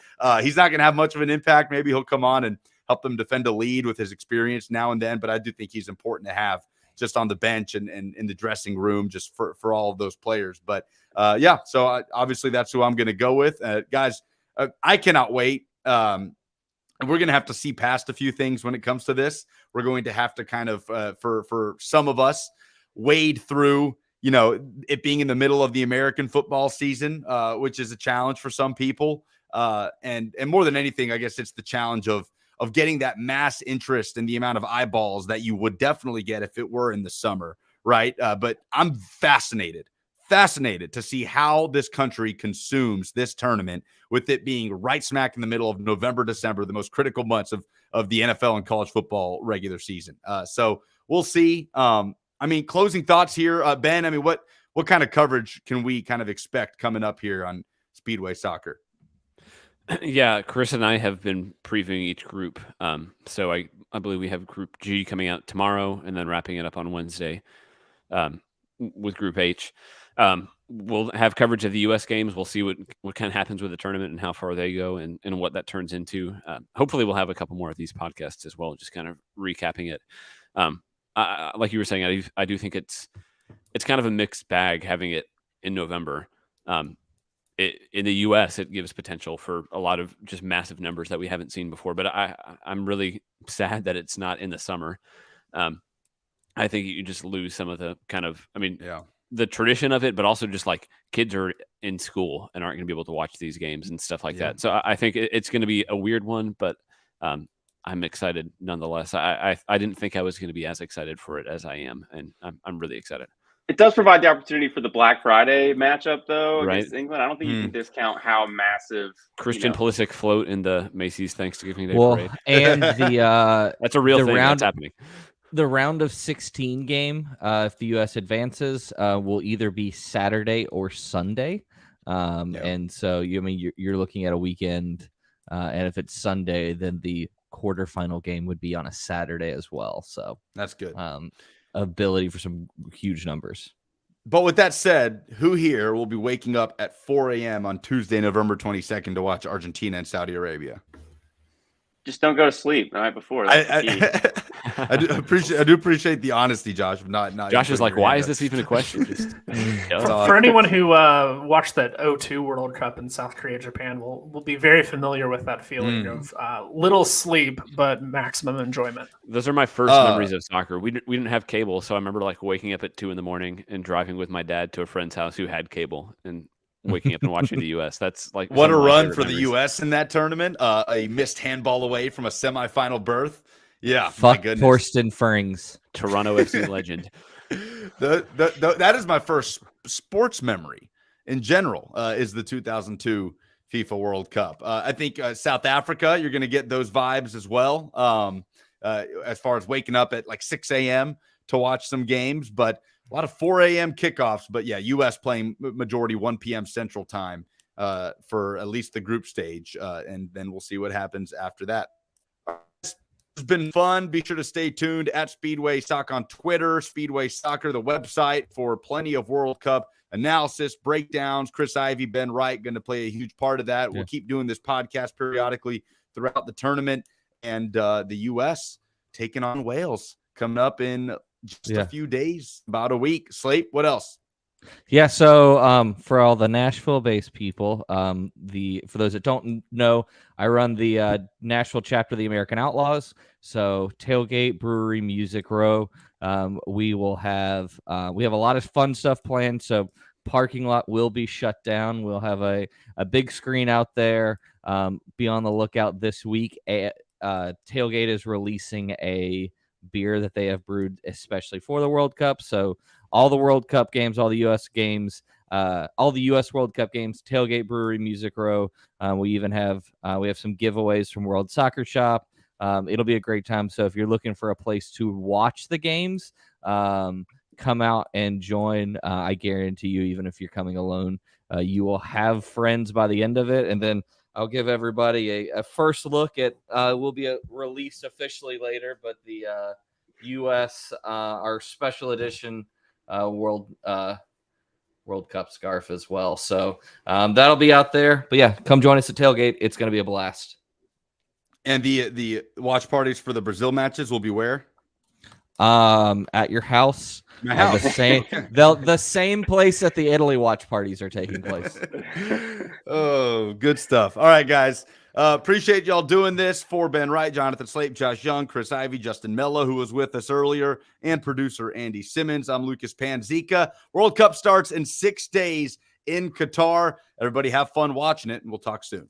He's not going to have much of an impact. Maybe he'll come on and help them defend a lead with his experience now and then. But I do think he's important to have just on the bench and in the dressing room just for all of those players. But yeah, so obviously that's who I'm going to go with. Guys, I cannot wait. We're going to have to see past a few things when it comes to this. We're going to have to kind of, for some of us, wade through, it being in the middle of the American football season, which is a challenge for some people. And more than anything, I guess it's the challenge of getting that mass interest and the amount of eyeballs that you would definitely get if it were in the summer, right? But I'm fascinated to see how this country consumes this tournament, with it being right smack in the middle of November, December, the most critical months of the NFL and college football regular season. So we'll see. I mean, closing thoughts here, Ben. I mean, what kind of coverage can we kind of expect coming up here on Speedway Soccer? Yeah, Chris and I have been previewing each group. So I believe we have Group G coming out tomorrow and then wrapping it up on Wednesday with Group H. We'll have coverage of the U.S. games. We'll see what kind of happens with the tournament and how far they go and what that turns into. Hopefully we'll have a couple more of these podcasts as well, just kind of recapping it. Like you were saying, I do think it's kind of a mixed bag having it in November. In the U.S., it gives potential for a lot of just massive numbers that we haven't seen before. But I'm really sad that it's not in the summer. I think you just lose some of the kind of, the tradition of it, but also just like kids are in school and aren't going to be able to watch these games and stuff like that. So I think it's going to be a weird one, but I'm excited nonetheless. I didn't think I was going to be as excited for it as I am, and I'm really excited. It does provide the opportunity for the Black Friday matchup, though, right, against England. I don't think you can discount how massive Christian Pulisic float in the Macy's Thanksgiving Day parade. And the that's a real thing that's happening. The round of 16 game, if the U.S. advances, will either be Saturday or Sunday, and so you're looking at a weekend, and if it's Sunday, then the quarterfinal game would be on a Saturday as well. So that's good. Ability for some huge numbers. But with that said, who here will be waking up at 4 a.m. on Tuesday, November 22nd to watch Argentina and Saudi Arabia? Just don't go to sleep the night before. I do appreciate the honesty, Josh. Not Josh is like, why is this even a question? For anyone who watched that 2002 World Cup in South Korea, Japan, will be very familiar with that feeling of little sleep but maximum enjoyment. Those are my first memories of soccer. We didn't have cable, so I remember like waking up at 2 a.m. and driving with my dad to a friend's house who had cable and waking up and watching the U.S. That's like what a run for the U.S. in that tournament. A missed handball away from a semifinal berth. Yeah, fuck Thorsten Frings, Toronto FC legend. That is my first sports memory in general. Is the 2002 FIFA World Cup. I think South Africa, you're going to get those vibes as well. As far as waking up at like 6 a.m. to watch some games, but a lot of 4 a.m. kickoffs. But yeah, U.S. playing majority 1 p.m. Central Time for at least the group stage, and then we'll see what happens after that. It's been fun. Be sure to stay tuned at Speedway Soccer on Twitter, Speedway Soccer, the website, for plenty of World Cup analysis, breakdowns. Chris Ivey, Ben Wright, going to play a huge part of that. We'll keep doing this podcast periodically throughout the tournament, and the U.S. taking on Wales coming up in just a few days, about a week. Slate, what else? Yeah, so for all the Nashville-based people, for those that don't know, I run the Nashville chapter of the American Outlaws. So tailgate, brewery, music row. We have a lot of fun stuff planned. So parking lot will be shut down. We'll have a big screen out there. be on the lookout this week. Tailgate is releasing a beer that they have brewed especially for the World Cup. So all the World Cup games, all the U.S. games, all the U.S. World Cup games, Tailgate Brewery, Music Row. We even have some giveaways from World Soccer Shop. It'll be a great time. So if you're looking for a place to watch the games, come out and join. I guarantee you, even if you're coming alone, you will have friends by the end of it. And then I'll give everybody a first look at will be released officially later, but the U.S. Our special edition World Cup scarf as well. So that'll be out there. But yeah, come join us at Tailgate. It's going to be a blast. And the watch parties for the Brazil matches will be where? At your house. My house. The same place that the Italy watch parties are taking place. Oh, good stuff. All right, guys. Appreciate y'all doing this. For Ben Wright, Jonathan Slape, Josh Young, Chris Ivy, Justin Mello, who was with us earlier, and producer Andy Simmons. I'm Lucas Panzica. World Cup starts in 6 days in Qatar. Everybody have fun watching it, and we'll talk soon.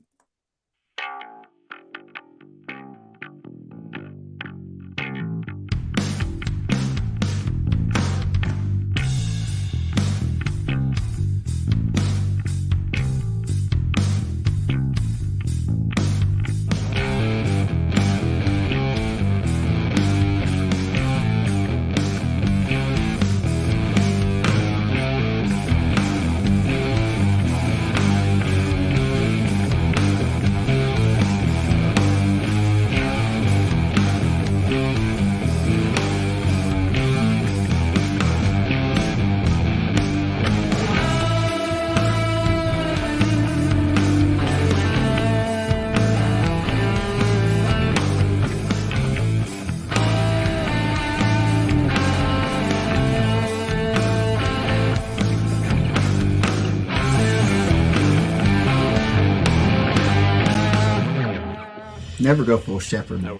Never go full shepherd. Nope.